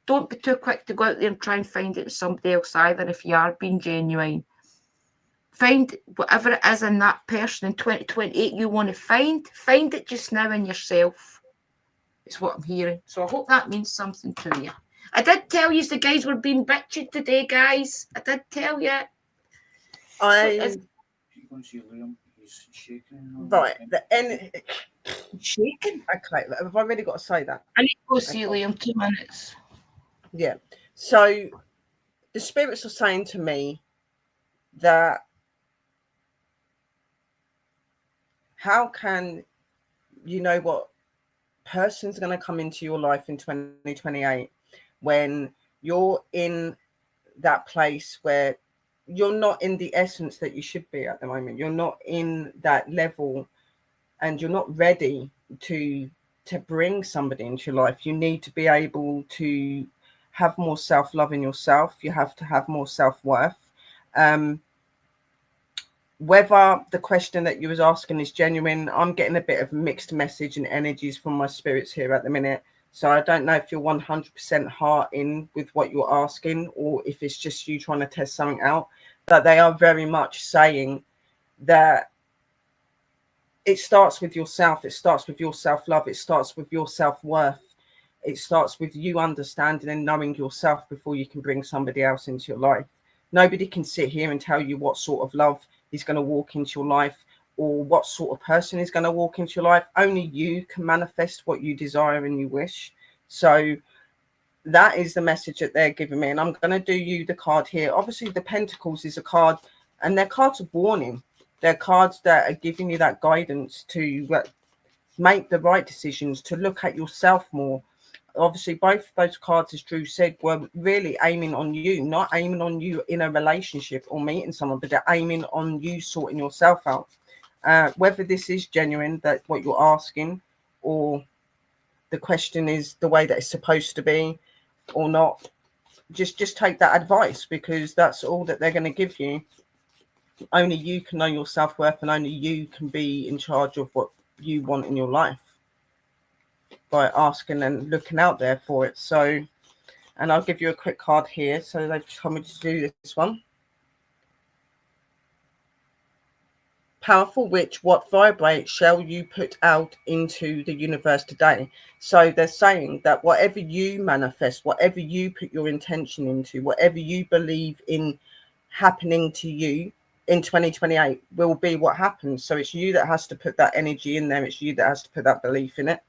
Don't be too quick to go out there and try and find it in somebody else either if you are being genuine. Find whatever it is in that person in 2028 you want to find it just now in yourself. It's what I'm hearing. So I hope that means something to you. I did tell you the guys were being bitchy today, guys. I did tell you. He's shaking. Right. Shaking? Okay, have I really got to say that? I need to go see Liam 2 minutes. Yeah. So the spirits are saying to me that how can you know what person's going to come into your life in 2028 when you're in that place where you're not in the essence that you should be at the moment. You're not in that level and you're not ready to bring somebody into your life. You need to be able to have more self-love in yourself. You have to have more self-worth. Whether the question that you was asking is genuine, I'm getting a bit of mixed message and energies from my spirits here at the minute. So I don't know if you're 100% heart in with what you're asking or if it's just you trying to test something out. But they are very much saying that it starts with yourself. It starts with your self-love. It starts with your self-worth. It starts with you understanding and knowing yourself before you can bring somebody else into your life. Nobody can sit here and tell you what sort of love is going to walk into your life or what sort of person is going to walk into your life. Only you can manifest what you desire and you wish. So that is the message that they're giving me. And I'm going to do you the card here. Obviously, the Pentacles is a card and they're cards of warning. They're cards that are giving you that guidance to make the right decisions, to look at yourself more. Obviously, both of those cards, as Drew said, were really aiming on you, not aiming on you in a relationship or meeting someone, but they're aiming on you sorting yourself out. Whether this is genuine, that what you're asking, or the question is the way that it's supposed to be or not, just take that advice because that's all that they're going to give you. Only you can know your self-worth and only you can be in charge of what you want in your life by asking and looking out there for it. So, and I'll give you a quick card here. So they've told me to do this one. Powerful witch, what vibrate shall you put out into the universe today? So they're saying that whatever you manifest, whatever you put your intention into, whatever you believe in happening to you in 2028 will be what happens. So it's you that has to put that energy in there. It's you that has to put that belief in it.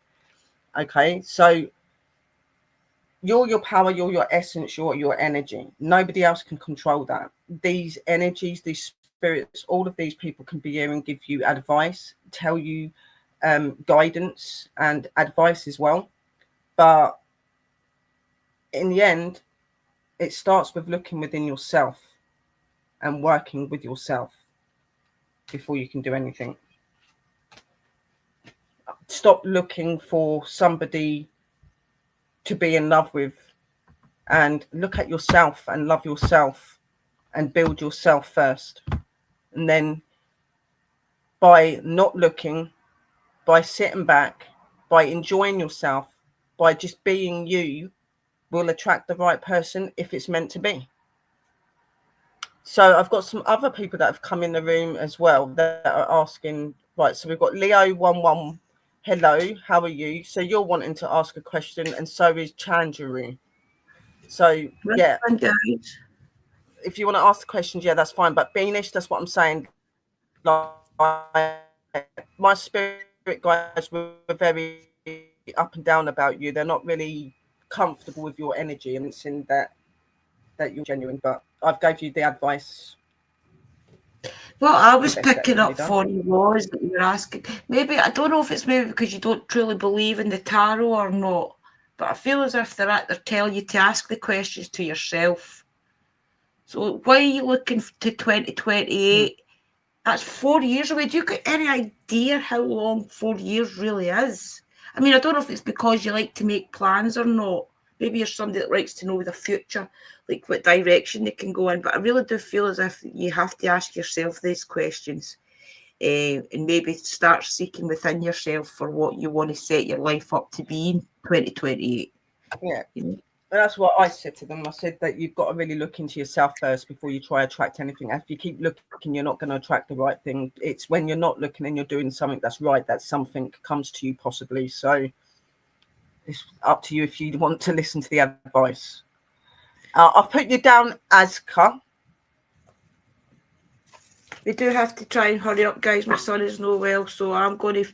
Okay, so you're your power, you're your essence, you're your energy. Nobody else can control that. These energies, these spirits, all of these people can be here and give you advice, tell you guidance and advice as well. But in the end, it starts with looking within yourself and working with yourself before you can do anything. stop looking for somebody to be in love with, and look at yourself and love yourself and build yourself first. And then by not looking, by sitting back, by enjoying yourself, by just being you, will attract the right person if it's meant to be. So I've got some other people that have come in the room as well that are asking. Right, so we've got Leo11. Hello, how are you? So you're wanting to ask a question, and so is Chandru. So yeah, if you want to ask the questions, yeah, that's fine. But Beanish, that's what I'm saying. Like, my spirit guys were very up and down about you. They're not really comfortable with your energy, and it's in that you're genuine. But I've gave you the advice. What I was picking up for you was that you were asking, maybe, I don't know if it's maybe because you don't truly believe in the tarot or not, but I feel as if they're telling you to ask the questions to yourself. So why are you looking to 2028? That's 4 years away. Do you get any idea how long 4 years really is? I mean, I don't know if it's because you like to make plans or not. Maybe you're somebody that likes to know the future, like what direction they can go in. But I really do feel as if you have to ask yourself these questions, and maybe start seeking within yourself for what you want to set your life up to be in 2028. Yeah. You know? That's what I said to them. I said that you've got to really look into yourself first before you try to attract anything. If you keep looking, you're not going to attract the right thing. It's when you're not looking and you're doing something that's right that something comes to you possibly. So it's up to you if you want to listen to the advice. I've put you down as Ka. We do have to try and hurry up, guys. My son is no well, so I'm going to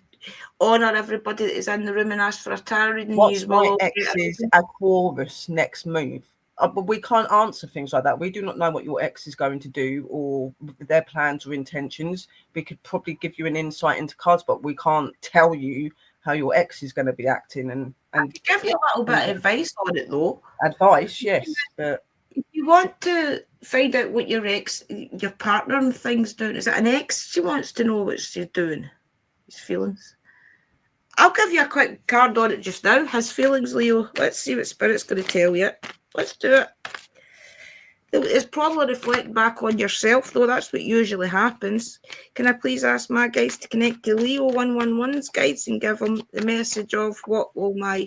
honour everybody that is in the room and ask for a tarot reading. What's my ex's Aquarius next move? But we can't answer things like that. We do not know what your ex is going to do or their plans or intentions. We could probably give you an insight into cards, but we can't tell you how your ex is going to be acting. And give you a little bit of advice on it, though. Advice, yes, but if you want to find out what your ex, your partner and things doing, is it an ex she wants to know what she's doing, his feelings? I'll give you a quick card on it just now. His feelings, Leo. Let's see what Spirit's going to tell you. Let's do it. It's probably reflecting back on yourself, though. That's what usually happens. Can I please ask my guys to connect to Leo 111's guides and give them the message of what will I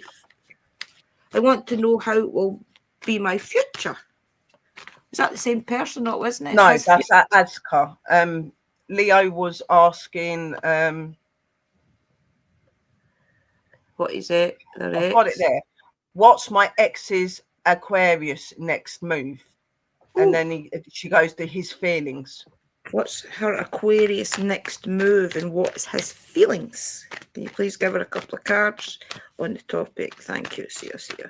want to know how it will be my future. Is that the same person, or wasn't it? No, that's Azka. Leo was asking. What is it? I've got it there. What's my ex's Aquarius next move? Ooh. And then she goes to his feelings. What's her Aquarius next move and what's his feelings? Can you please give her a couple of cards on the topic? Thank you. See you.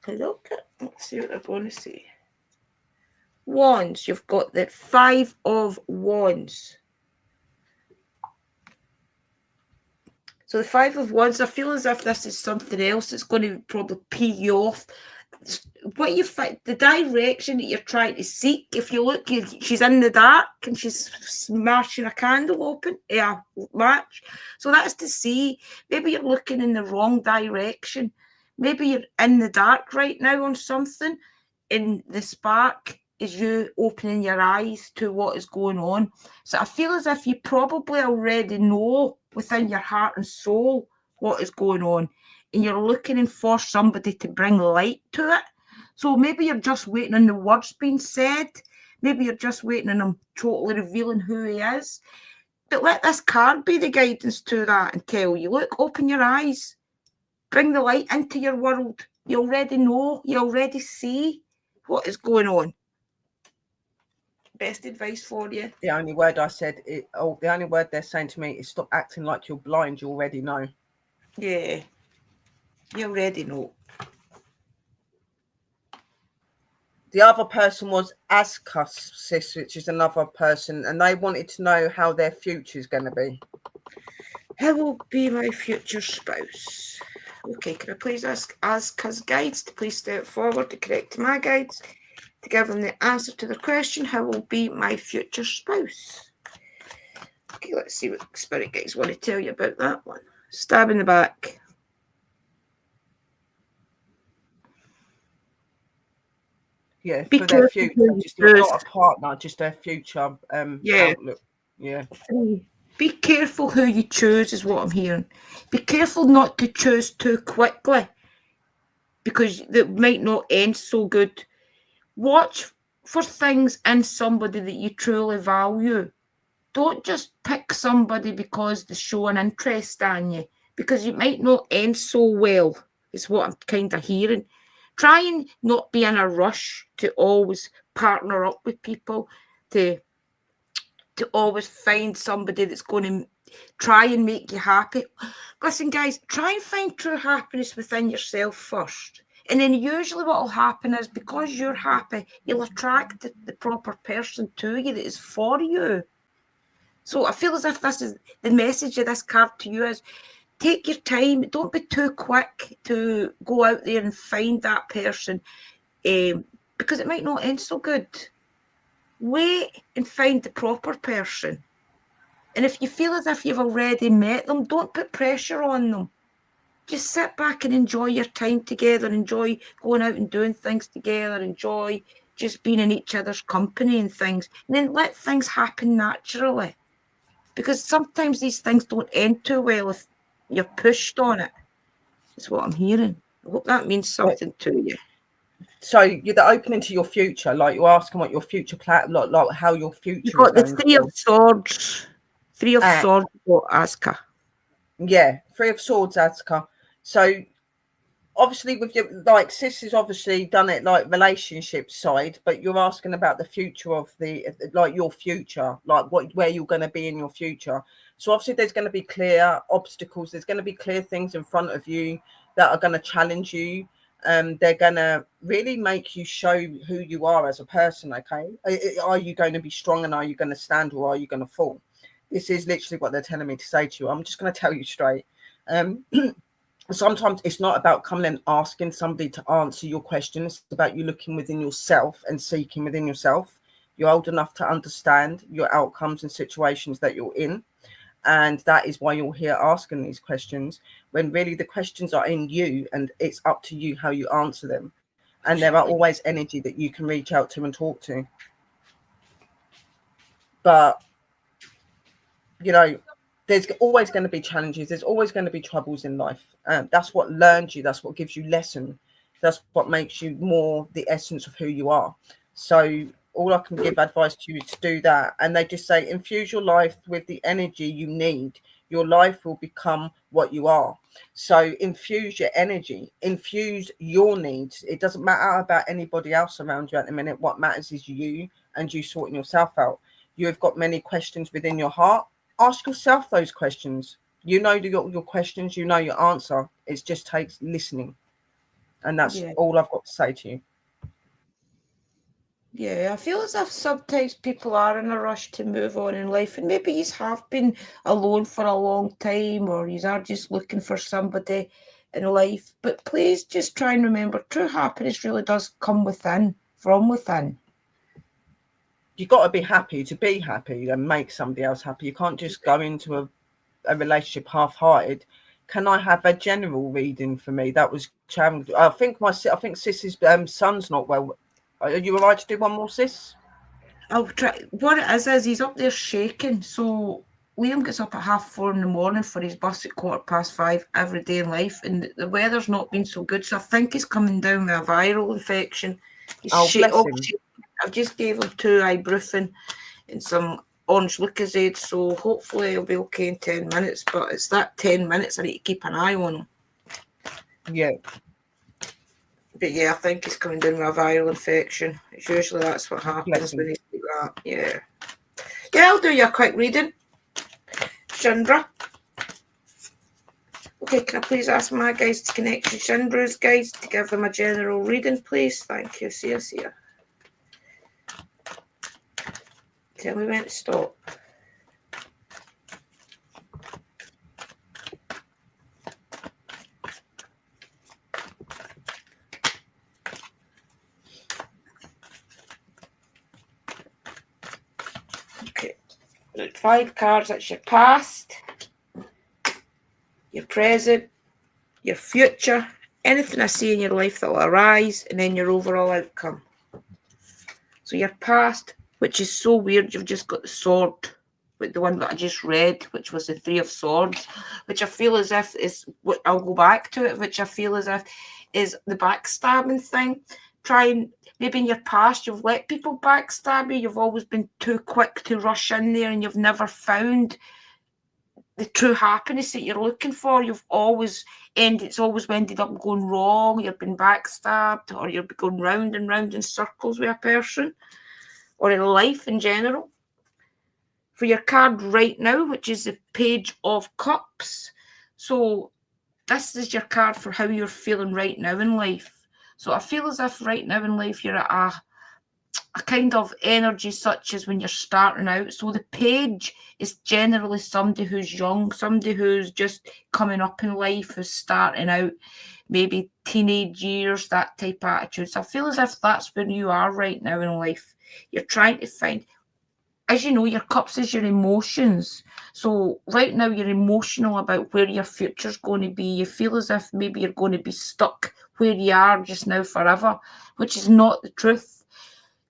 Okay. Let's see what they're going to say. Wands. You've got the 5 of Wands. So the 5 of Wands, I feel as if this is something else that's going to probably pee you off. What you find, the direction that you're trying to seek, if you look, she's in the dark and she's smashing a candle open, match. So that's to see, maybe you're looking in the wrong direction. Maybe you're in the dark right now on something, and the spark is you opening your eyes to what is going on. So I feel as if you probably already know within your heart and soul what is going on, and you're looking for somebody to bring light to it. So maybe you're just waiting on the words being said. Maybe you're just waiting on him totally revealing who he is. But let this card be the guidance to that and tell you, look, open your eyes. Bring the light into your world. You already know. You already see what is going on. Best advice for you. The only word I said, the only word they're saying to me is stop acting like you're blind. You already know. Yeah. You already know. The other person was Askus, sis, which is another person, and they wanted to know how their future is going to be. Who will be my future spouse? Okay, can I please ask us guides to please step forward to correct my guides to give them the answer to the question, who will be my future spouse? Okay, let's see what spirit guides want to tell you about that one. Stab in the back. Yeah, Be for their careful future, who you just choose. not a partner, just their future Yeah. outlook. Yeah. 3. Be careful who you choose is what I'm hearing. Be careful not to choose too quickly because that might not end so good. Watch for things in somebody that you truly value. Don't just pick somebody because they show an interest in you, because it might not end so well, is what I'm kind of hearing. Try and not be in a rush to always partner up with people, to always find somebody that's going to try and make you happy. Listen, guys, try and find true happiness within yourself first. And then usually what will happen is because you're happy, you'll attract the proper person to you that is for you. So I feel as if this is the message of this card to you is take your time. Don't be too quick to go out there and find that person because it might not end so good. Wait and find the proper person. And if you feel as if you've already met them, don't put pressure on them. Just sit back and enjoy your time together, enjoy going out and doing things together, enjoy just being in each other's company and things. And then let things happen naturally. Because sometimes these things don't end too well if you're pushed on it. That's what I'm hearing. I hope that means something to you. So you're the opening to your future, like you're asking what your future plan, like how your future You've got is the going. Three of Swords. Three of Swords, what, Asuka? Yeah, Three of Swords, Asuka. So obviously with your, like, sis has obviously done it like relationship side, but you're asking about the future of the, like your future, like where you're going to be in your future. So obviously there's going to be clear obstacles, there's going to be clear things in front of you that are going to challenge you. They're going to really make you show who you are as a person. Okay, are you going to be strong, and are you going to stand, or are you going to fall? This is literally what they're telling me to say to you. I'm just going to tell you straight. Sometimes it's not about coming and asking somebody to answer your question. It's about you looking within yourself and seeking within yourself. You're old enough to understand your outcomes and situations that you're in. And that is why you're here asking these questions, when really the questions are in you and it's up to you how you answer them. And there are always energy that you can reach out to and talk to. But, you know, there's always going to be challenges. There's always going to be troubles in life. That's what learns you. That's what gives you lesson. That's what makes you more the essence of who you are. So all I can give advice to you is to do that. And they just say, infuse your life with the energy you need. Your life will become what you are. So infuse your energy, infuse your needs. It doesn't matter about anybody else around you at the minute. What matters is you and you sorting yourself out. You have got many questions within your heart. Ask yourself those questions. You know your questions, you know your answer. It just takes listening. And that's all I've got to say to you. Yeah, I feel as if sometimes people are in a rush to move on in life, and maybe you have been alone for a long time, or you are just looking for somebody in life. But please just try and remember, true happiness really does come within, from within. You've got to be happy and make somebody else happy. You can't just go into a relationship half-hearted. Can I have a general reading for me? That was challenging. I think Sis's son's not well. Are you all right to do one more, Sis? I'll try. What it is he's up there shaking. So Liam gets up at 4:30 in the morning for his bus at 5:15 every day in life, and the weather's not been so good. So I think he's coming down with a viral infection. Bless him. I've just gave him 2 ibuprofen and some orange Lucozade, so hopefully he'll be okay in 10 minutes. But it's that 10 minutes I need to keep an eye on him. Yeah. But yeah, I think he's coming down with a viral infection. It's usually that's what happens when he's like that. Yeah. Yeah, I'll do you a quick reading. Shindra. Okay, can I please ask my guys to connect to Shindra's guys to give them a general reading, please? Thank you. See ya. Tell me when to stop. 5 cards. That's your past, your present, your future, anything I see in your life that will arise, and then your overall outcome. So your past, which is so weird, you've just got the sword, with the one that I just read, which was the 3 of Swords, which I feel as if is what I'll go back to it, which I feel as if is the backstabbing thing. Maybe in your past you've let people backstab you, you've always been too quick to rush in there, and you've never found the true happiness that you're looking for. It's always ended up going wrong. You've been backstabbed, or you've been going round and round in circles with a person, or in life in general. For your card right now, which is the Page of Cups. So this is your card for how you're feeling right now in life. So I feel as if right now in life you're at a kind of energy such as when you're starting out. So the Page is generally somebody who's young, somebody who's just coming up in life, who's starting out, maybe teenage years, that type of attitude. So I feel as if that's where you are right now in life. You're trying to find, as you know, your cups is your emotions. So right now you're emotional about where your future's going to be. You feel as if maybe you're going to be stuck where you are just now forever, which is not the truth.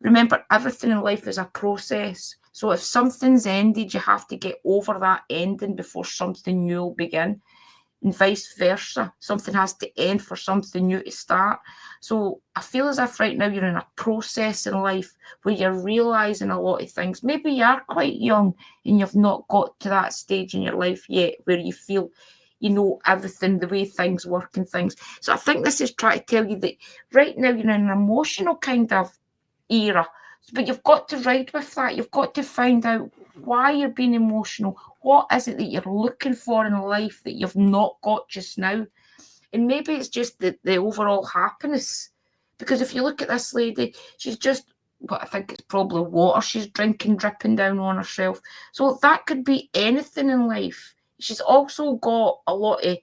Remember, everything in life is a process. So if something's ended, you have to get over that ending before something new will begin. And vice versa. Something has to end for something new to start. So I feel as if right now you're in a process in life where you're realising a lot of things. Maybe you are quite young and you've not got to that stage in your life yet where you feel you know everything, the way things work and things. So I think this is trying to tell you that right now you're in an emotional kind of era. But you've got to ride with that. You've got to find out why you're being emotional. What is it that you're looking for in life that you've not got just now? And maybe it's just the overall happiness. Because if you look at this lady, she's just, well, I think it's probably water she's drinking, dripping down on herself. So that could be anything in life. She's also got a lot of,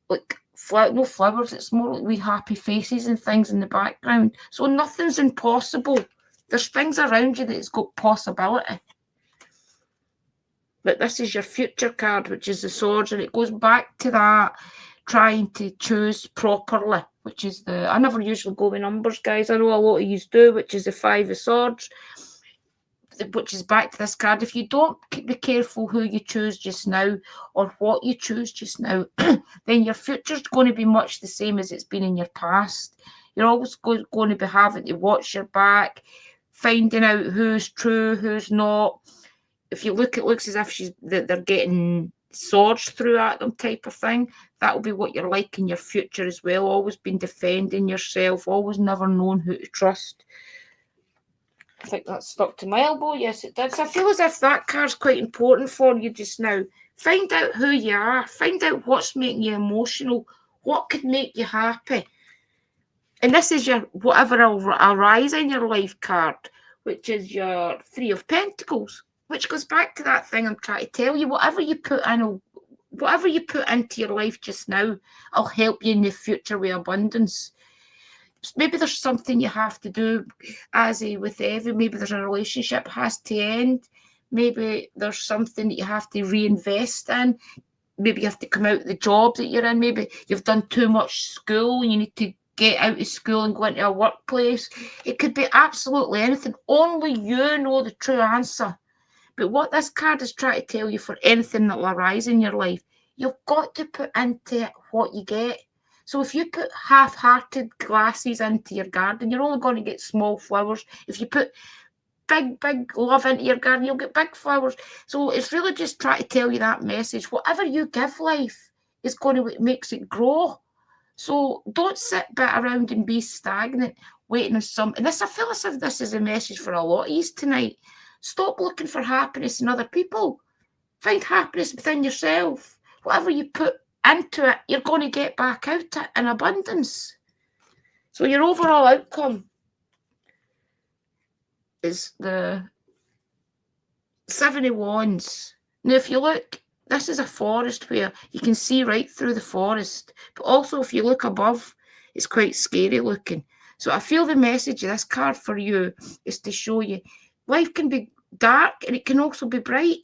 like, no flowers. It's more like wee happy faces and things in the background. So nothing's impossible. There's things around you that's got possibility. But this is your future card, which is the Swords, and it goes back to that trying to choose properly, which is I never usually go with numbers, guys. I know a lot of you do, which is the 5 of Swords, which is back to this card. If you don't be careful who you choose just now or what you choose just now, then your future's going to be much the same as it's been in your past. You're always going to be having to watch your back, finding out who's true, who's not. If you look, it looks as if they're getting swords through at them type of thing. That will be what you're like in your future as well. Always been defending yourself, always never known who to trust. I think that stuck to my elbow. Yes, it did. So I feel as if that card's quite important for you just now. Find out who you are. Find out what's making you emotional. What could make you happy. And this is your whatever will arise in your life card, which is your 3 of Pentacles, which goes back to that thing I'm trying to tell you. Whatever you put into your life just now, will help you in the future with abundance. Maybe there's something you have to do, as with Evie. Maybe there's a relationship has to end. Maybe there's something that you have to reinvest in. Maybe you have to come out of the job that you're in. Maybe you've done too much school and you need to get out of school and go into a workplace. It could be absolutely anything. Only you know the true answer. But what this card is trying to tell you, for anything that will arise in your life, you've got to put into it what you get. So if you put half-hearted glasses into your garden, you're only going to get small flowers. If you put big love into your garden, you'll get big flowers. So it's really just trying to tell you that message. Whatever you give life is going to makes it grow. So don't sit around and be stagnant, waiting on something. I feel as if this is a message for a lot of you tonight. Stop looking for happiness in other people. Find happiness within yourself. Whatever you put into it, you're going to get back out it in abundance. So your overall outcome is the 7 of Wands. Now, if you look, this is a forest where you can see right through the forest. But also, if you look above, it's quite scary looking. So I feel the message of this card for you is to show you life can be dark and it can also be bright.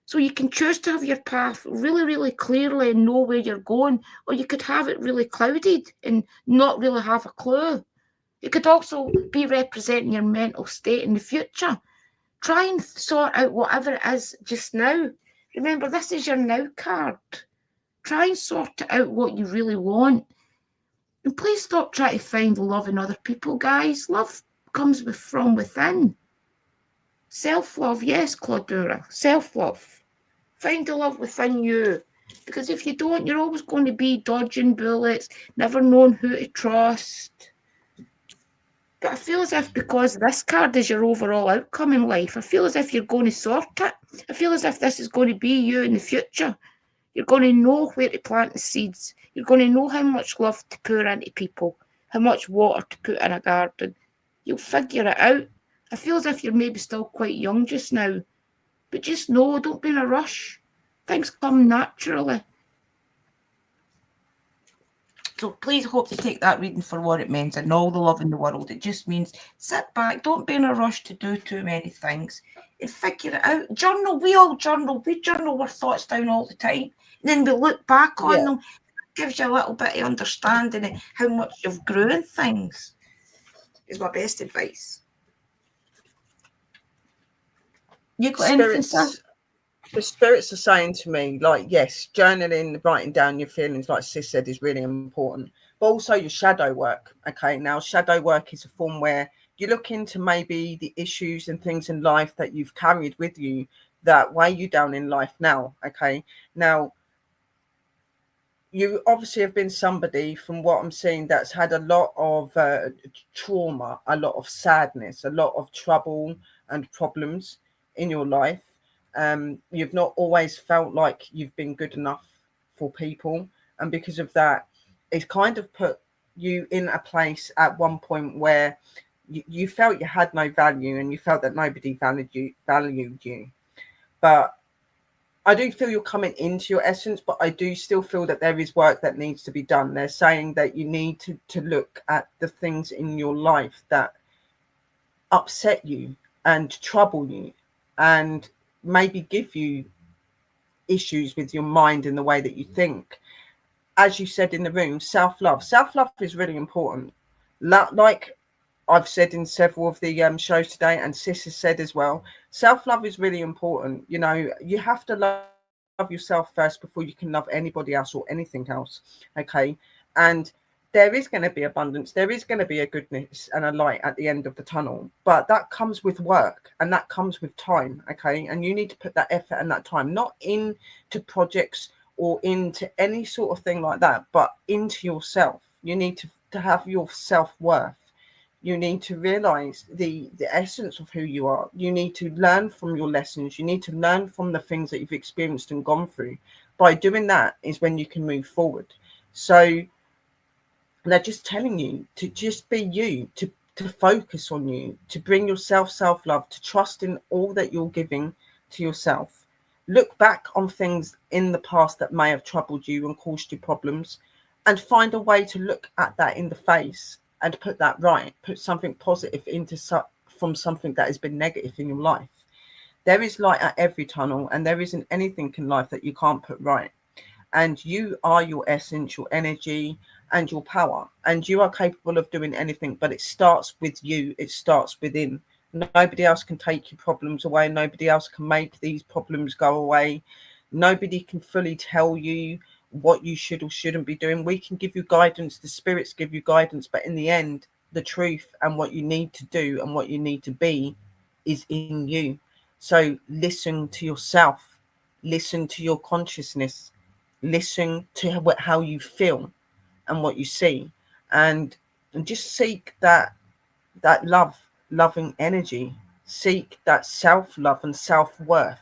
So you can choose to have your path really, really clearly and know where you're going, or you could have it really clouded and not really have a clue. It could also be representing your mental state in the future. Try and sort out whatever it is just now. Remember, this is your now card. Try and sort it out what you really want. And please stop trying to find love in other people, guys. Love comes from within. Self-love, yes, Claudura, self-love. Find the love within you. Because if you don't, you're always going to be dodging bullets, never knowing who to trust. But I feel as if because this card is your overall outcome in life, I feel as if you're going to sort it. I feel as if this is going to be you in the future. You're going to know where to plant the seeds. You're going to know how much love to pour into people, how much water to put in a garden. You'll figure it out. I feel as if you're maybe still quite young just now. But just know, don't be in a rush. Things come naturally. So please hope to take that reading for what it means and all the love in the world. It just means sit back, don't be in a rush to do too many things and figure it out. Journal, we all journal. We journal our thoughts down all the time. And then we look back on them. It gives you a little bit of understanding of how much you've grown in things. Is my best advice. You got anything, sir? The spirits are saying to me, like, yes, journaling, writing down your feelings, like Sis said, is really important. But also your shadow work. Okay, now shadow work is a form where you look into maybe the issues and things in life that you've carried with you that weigh you down in life now. Okay, now you obviously have been somebody, from what I'm seeing, that's had a lot of trauma, a lot of sadness, a lot of trouble and problems in your life. You've not always felt like you've been good enough for people, and because of that, it's kind of put you in a place at one point where you felt you had no value and you felt that nobody valued you. But I do feel you're coming into your essence, but I do still feel that there is work that needs to be done. They're saying that you need to look at the things in your life that upset you and trouble you and maybe give you issues with your mind and the way that you think. As you said in the room, self-love. Self-love is really important. Like I've said in several of the shows today, and Sis has said as well, self-love is really important. You know, you have to love yourself first before you can love anybody else or anything else. Okay. And there is going to be abundance. There is going to be a goodness and a light at the end of the tunnel, but that comes with work and that comes with time. Okay. And you need to put that effort and that time, not into projects or into any sort of thing like that, but into yourself. You need to have your self-worth. You need to realize the essence of who you are. You need to learn from your lessons. You need to learn from the things that you've experienced and gone through. By doing that is when you can move forward. So they're just telling you to just be you, to focus on you, to bring yourself self-love, to trust in all that you're giving to yourself. Look back on things in the past that may have troubled you and caused you problems, and find a way to look at that in the face and put that right, put something positive from something that has been negative in your life. There is light at every tunnel, and there isn't anything in life that you can't put right. And you are your essence, your energy, and your power. And you are capable of doing anything, but it starts with you. It starts within. Nobody else can take your problems away. Nobody else can make these problems go away. Nobody can fully tell you what you should or shouldn't be doing. We can give you guidance. The spirits give you guidance. But in the end, the truth and what you need to do and what you need to be is in you. So listen to yourself. Listen to your consciousness. Listen to how you feel and what you see, and just seek that loving energy. Seek that self-love and self-worth.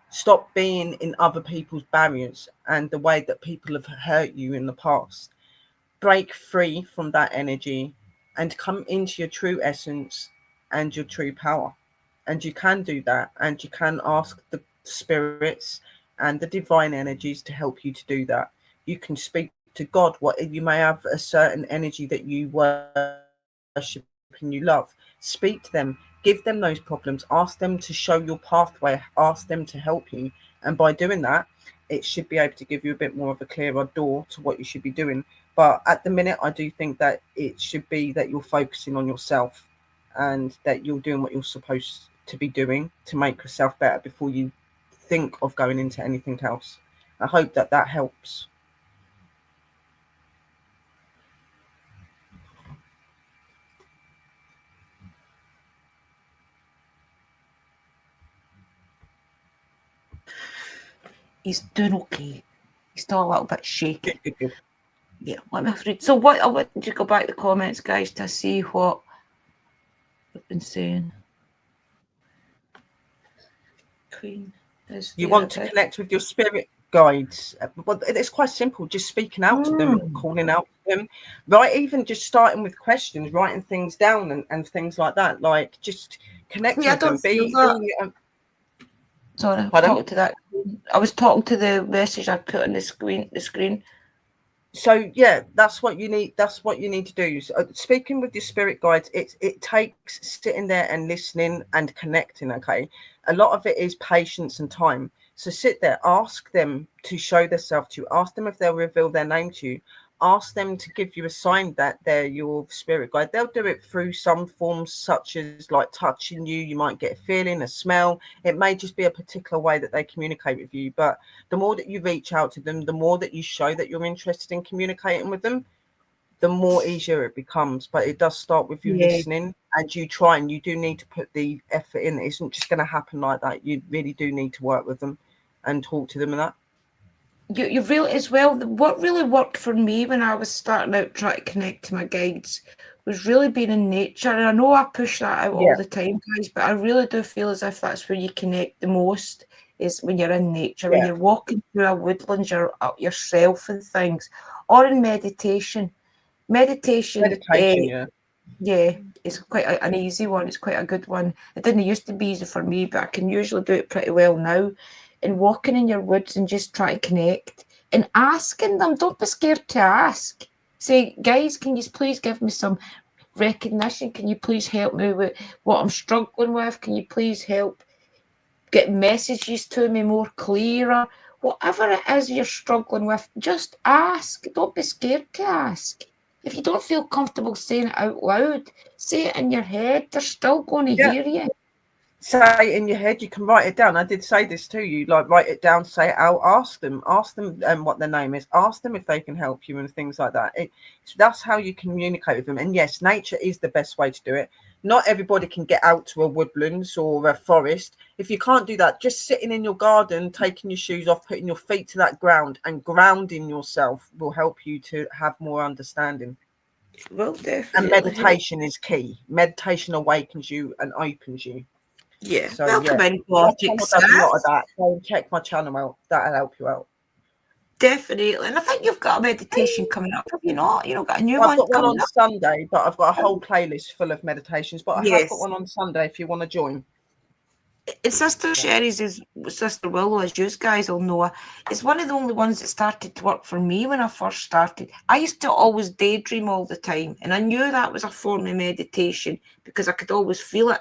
Stop being in other people's barriers and the way that people have hurt you in the past. Break free from that energy and come into your true essence and your true power. And you can do that, and you can ask the spirits and the divine energies to help you to do that. You can speak to God. What you may have a certain energy that you worship you love, speak to them, give them those problems, ask them to show your pathway, ask them to help you. And by doing that, it should be able to give you a bit more of a clearer door to what you should be doing. But at the minute, I do think that it should be that you're focusing on yourself and that you're doing what you're supposed to be doing to make yourself better before you think of going into anything else. I hope that that helps. He's doing okay. He's still a little bit shaky. Good. Yeah, let me read. So what I want to go back to the comments, guys, to see what I've been saying. Queen is You want to connect with your spirit guides. Well, it's quite simple, just speaking out to them, calling out to them, right? Even just starting with questions, writing things down and things like that. Like just connecting with them. Sorry, I was talking to the message I put on the screen. So yeah, that's what you need. That's what you need to do. So, speaking with your spirit guides, it takes sitting there and listening and connecting. Okay, a lot of it is patience and time. So sit there, ask them to show themselves to you. Ask them if they'll reveal their name to you. Ask them to give you a sign that they're your spirit guide. They'll do it through some forms, such as like touching you. You might get a feeling, a smell. It may just be a particular way that they communicate with you. But the more that you reach out to them, the more that you show that you're interested in communicating with them, the more easier it becomes. But it does start with you listening and you try, and you do need to put the effort in. It isn't just going to happen like that. You really do need to work with them and talk to them and that. You really, as well, what really worked for me when I was starting out trying to connect to my guides was really being in nature. And I know I push that out all the time, guys, but I really do feel as if that's where you connect the most, is when you're in nature, when you're walking through a woodland, you're up yourself and things, or in meditation. Meditation, it's quite an easy one. It's quite a good one. It didn't used to be easy for me, but I can usually do it pretty well now. And walking in your woods and just try to connect and asking them. Don't be scared to ask. Say, guys, can you please give me some recognition? Can you please help me with what I'm struggling with? Can you please help get messages to me more clearer? Whatever it is you're struggling with, just ask. Don't be scared to ask. If you don't feel comfortable saying it out loud, say it in your head. They're still going to hear you. Say it in your head. You can write it down. I did say this to you, like write it down, say it out, ask them what their name is, ask them if they can help you and things like that. That's how you communicate with them. And yes, nature is the best way to do it. Not everybody can get out to a woodlands or a forest. If you can't do that, just sitting in your garden, taking your shoes off, putting your feet to that ground and grounding yourself will help you to have more understanding. Well, definitely. And meditation is key. Meditation awakens you and opens you. Yeah, so welcome in, does a lot of that. Go and check my channel out. That'll help you out. Definitely, and I think you've got a meditation coming up. Have you not? You know, got a new one. I've got one on up. Sunday, but I've got a whole playlist full of meditations. But I have got one on Sunday if you want to join. And Sister Sherry's is Sister Willow, as you guys will know, is one of the only ones that started to work for me when I first started. I used to always daydream all the time, and I knew that was a form of meditation because I could always feel it.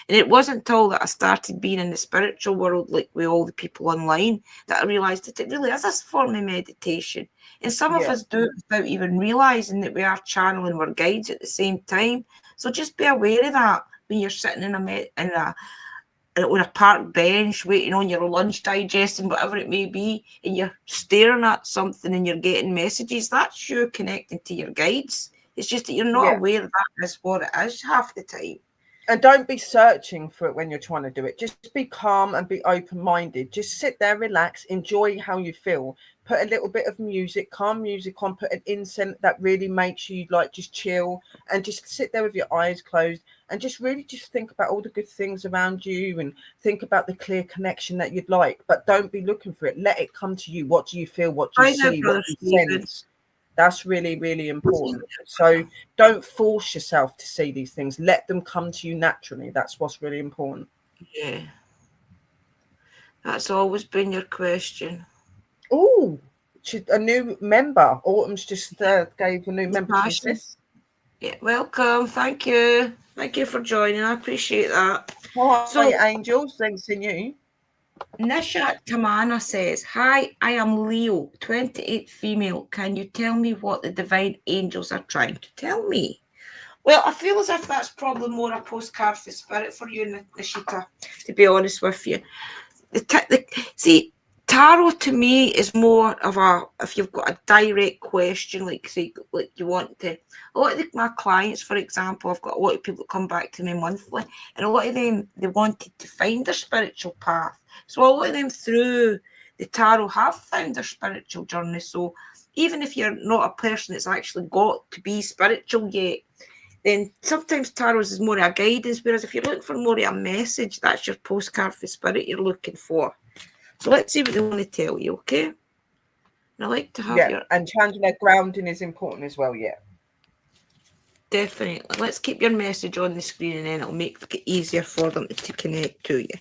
And it wasn't until that I started being in the spiritual world, like with all the people online, that I realised that it really is a form of meditation. And some of us do it without even realising that we are channeling our guides at the same time. So just be aware of that when you're sitting on a park bench, waiting on your lunch, digesting whatever it may be, and you're staring at something and you're getting messages. That's you connecting to your guides. It's just that you're not aware that is what it is half the time. And don't be searching for it when you're trying to do it. Just be calm and be open-minded. Just sit there, relax, enjoy how you feel. Put a little bit of music, calm music on, put an incense that really makes you like just chill, and just sit there with your eyes closed and just really just think about all the good things around you and think about the clear connection that you'd like. But don't be looking for it. Let it come to you. What do you feel? What do you see? What do you sense? That's really, really important. So don't force yourself to see these things. Let them come to you naturally. That's what's really important. Yeah. That's always been your question. Oh, a new member. Autumn's just gave a new member to this. Yeah, welcome. Thank you. Thank you for joining. I appreciate that. Hi, So, Angels. Thanks to you. Nishat Tamana says, "Hi, I am Leo, 28 female. Can you tell me what the divine angels are trying to tell me?" Well, I feel as if that's probably more a postcard for spirit for you, Nishita, to be honest with you. See, tarot to me is more of a, if you've got a direct question, like say, like you want to, a lot of my clients, for example, I've got a lot of people that come back to me monthly, and a lot of them, they wanted to find their spiritual path. So a lot of them through the tarot have found their spiritual journey. So even if you're not a person that's actually got to be spiritual yet, then sometimes tarot is more a guidance, whereas if you're looking for more of a message, that's your postcard for spirit you're looking for. So let's see what they want to tell you, okay? And I like to have your... And changing their grounding is important as well, yeah. Definitely. Let's keep your message on the screen and then it'll make it easier for them to connect to you.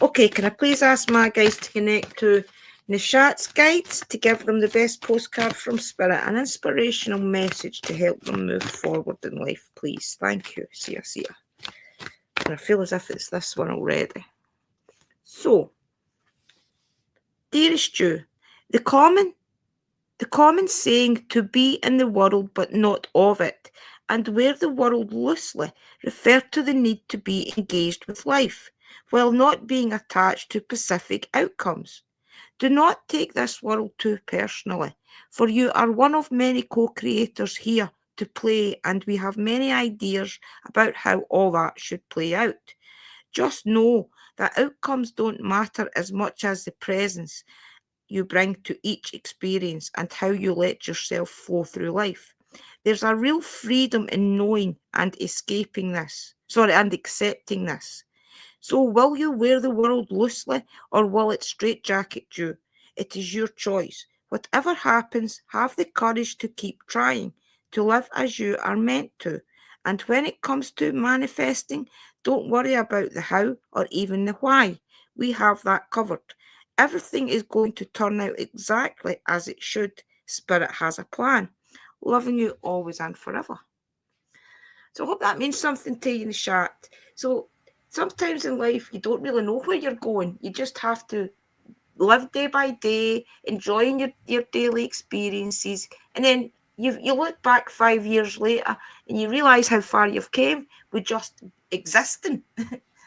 Okay, can I please ask my guys to connect to Nishat's guides to give them the best postcard from spirit, an inspirational message to help them move forward in life, please. Thank you. See ya. And I feel as if it's this one already. So, dearest you, the common saying to be in the world but not of it, and wear the world loosely, refer to the need to be engaged with life, while not being attached to specific outcomes. Do not take this world too personally, for you are one of many co-creators here to play, and we have many ideas about how all that should play out. Just know that outcomes don't matter as much as the presence you bring to each experience and how you let yourself flow through life. There's a real freedom in knowing and accepting this. So will you wear the world loosely or will it straitjacket you? It is your choice. Whatever happens, have the courage to keep trying, to live as you are meant to. And when it comes to manifesting, don't worry about the how or even the why. We have that covered. Everything is going to turn out exactly as it should. Spirit has a plan. Loving you always and forever. So I hope that means something to you in the chat. So sometimes in life, you don't really know where you're going. You just have to live day by day, enjoying your daily experiences. And then you look back 5 years later and you realise how far you've came with just existing.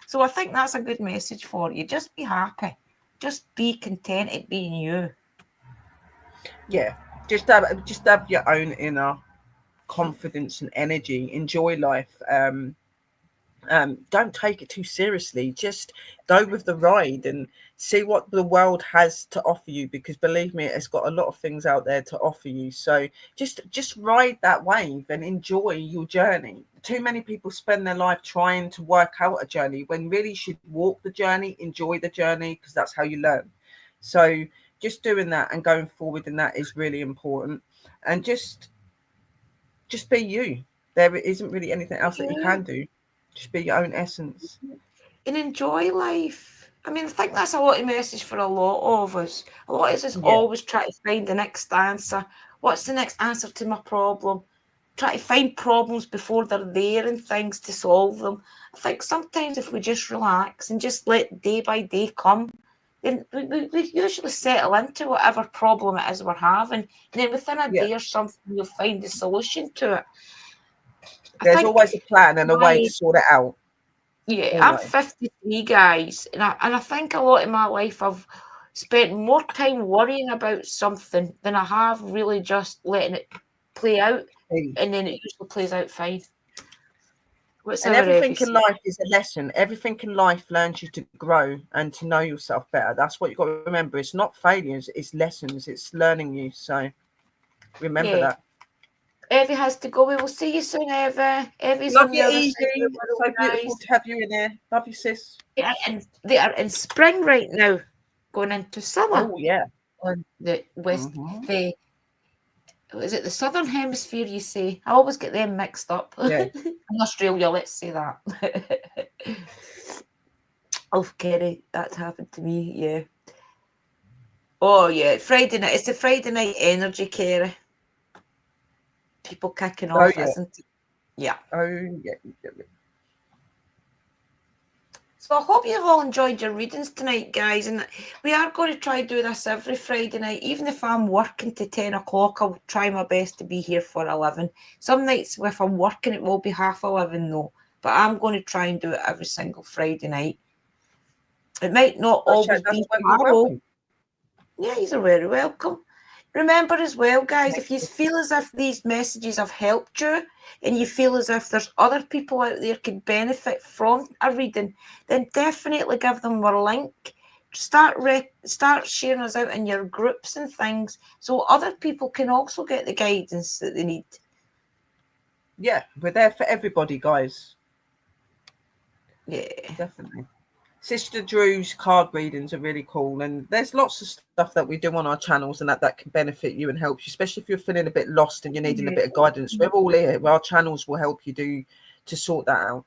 So I think that's a good message for you. Just be happy. Just be content at being you. Yeah, just have your own inner confidence and energy. Enjoy life. Don't take it too seriously. Just go with the ride and see what the world has to offer you, because believe me, it's got a lot of things out there to offer you. So just ride that wave and enjoy your journey. Too many people spend their life trying to work out a journey when really you should walk the journey, enjoy the journey, because that's how you learn. So just doing that and going forward in that is really important. And just be you. There isn't really anything else that you can do. Just be your own essence. And enjoy life. I mean, I think that's a lot of message for a lot of us. A lot of us always try to find the next answer. What's the next answer to my problem? Try to find problems before they're there and things to solve them. I think sometimes if we just relax and just let day by day come, then we usually settle into whatever problem it is we're having. And then within a day or something, you'll find the solution to it. There's always a plan and a way to sort it out. Yeah, always. I'm 53, guys, and I think a lot of my life I've spent more time worrying about something than I have really just letting it play out, and then it usually plays out fine. And everything in life is a lesson. Everything in life learns you to grow and to know yourself better. That's what you've got to remember. It's not failures, it's lessons. It's learning you. So remember that. Evie has to go. We will see you soon, Evie. Evie's Love on the you, other Evie. side. So beautiful to have you in there. Love you, sis. Yeah, and they are in spring right now, going into summer. Oh yeah. On the west, is it the southern hemisphere? You say? I always get them mixed up. Yeah. In Australia, let's say that. Oh, Kerry, that happened to me. Yeah. Oh yeah, Friday night. It's the Friday night energy, Kerry. People kicking off, isn't it? Yeah. Oh, yeah. So I hope you've all enjoyed your readings tonight, guys. And we are going to try do this every Friday night. Even if I'm working to 10 o'clock, I'll try my best to be here for 11. Some nights, if I'm working, it will be 11:30 though. But I'm going to try and do it every single Friday night. It might not always be tomorrow. Yeah, you're very welcome. Remember as well, guys, if you feel as if these messages have helped you and you feel as if there's other people out there could benefit from a reading, then definitely give them our link. Start sharing us out in your groups and things so other people can also get the guidance that they need. Yeah, we're there for everybody, guys. Yeah. Definitely. Sister Drew's card readings are really cool, and there's lots of stuff that we do on our channels and that can benefit you and help you, especially if you're feeling a bit lost and you're needing a bit of guidance. We're all here. Our channels will help you to sort that out.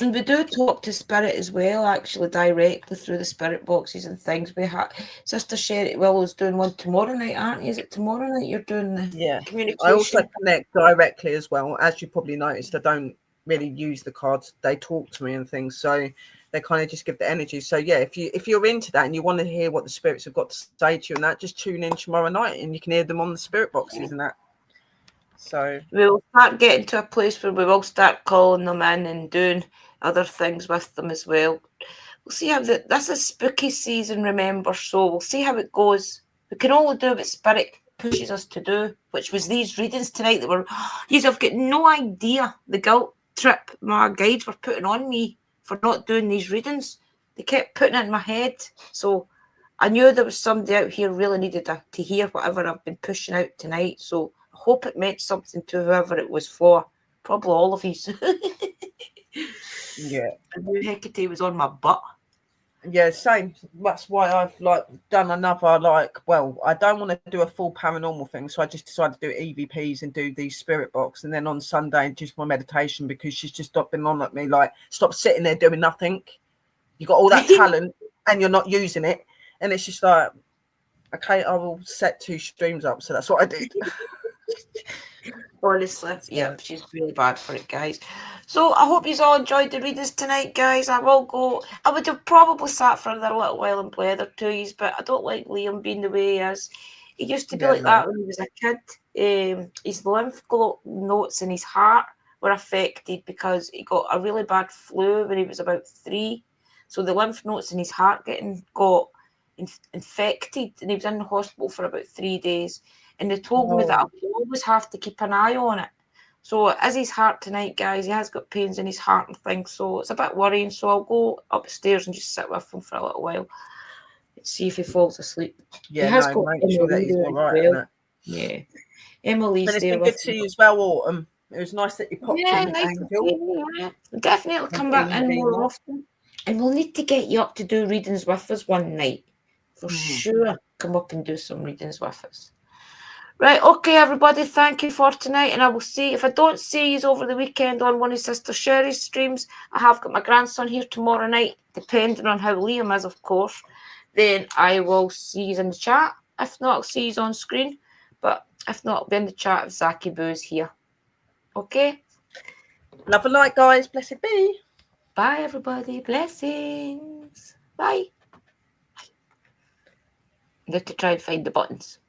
And we do talk to Spirit as well, actually, directly through the Spirit boxes and things. We have Sister Sherry Willow's doing one tomorrow night, aren't you? Is it tomorrow night you're doing the communication? I also connect directly as well. As you probably noticed, I don't really use the cards. They talk to me and things, so they kind of just give the energy. So yeah, if you're into that and you want to hear what the spirits have got to say to you and that, just tune in tomorrow night and you can hear them on the spirit boxes and that. So we'll start getting to a place where we will start calling them in and doing other things with them as well. We'll see how this is spooky season, remember, so we'll see how it goes. We can only do what Spirit pushes us to do, which was these readings tonight that were, I've got no idea the guilt trip my guides were putting on me for not doing these readings. They kept putting it in my head. So I knew there was somebody out here really needed to hear whatever I've been pushing out tonight. So I hope it meant something to whoever it was for. Probably all of you. yeah. I knew Hecate was on my butt. Yeah, same. That's why I've done another I don't want to do a full paranormal thing, so I just decided to do EVPs and do these spirit box, and then on Sunday just my meditation, because she's just been on at me stop sitting there doing nothing. You got all that talent and you're not using it, and it's just okay, I will set 2 streams up, so that's what I did. Honestly, yeah, she's really bad for it, guys. So I hope you all enjoyed the readings tonight, guys. I will go. I would have probably sat for another little while and played other twos, but I don't like Liam being the way he is. He used to be that when he was a kid. His lymph nodes in his heart were affected because he got a really bad flu when he was about 3. So the lymph nodes in his heart got infected, and he was in the hospital for about 3 days. And they told me that I would always have to keep an eye on it. So as his heart tonight, guys, he has got pains in his heart and things. So it's a bit worrying. So I'll go upstairs and just sit with him for a little while and see if he falls asleep. Yeah, he has got make sure that he's all right. Well. Yeah. Emily's and it's there. Been good to see you as well, Autumn. It was nice that you popped in. Nice to see you. Yeah. Definitely come back in more often. And we'll need to get you up to do readings with us one night. For sure. Come up and do some readings with us. Right, okay, everybody, thank you for tonight, and I will see, if I don't see you over the weekend on one of Sister Sherry's streams, I have got my grandson here tomorrow night, depending on how Liam is, of course, then I will see you in the chat. If not, I'll see you on screen, but if not, I'll be in the chat if Zaki Boo is here. Okay? Love and light, guys. Blessed be. Bye, everybody. Blessings. Bye. I'm going to try and find the buttons.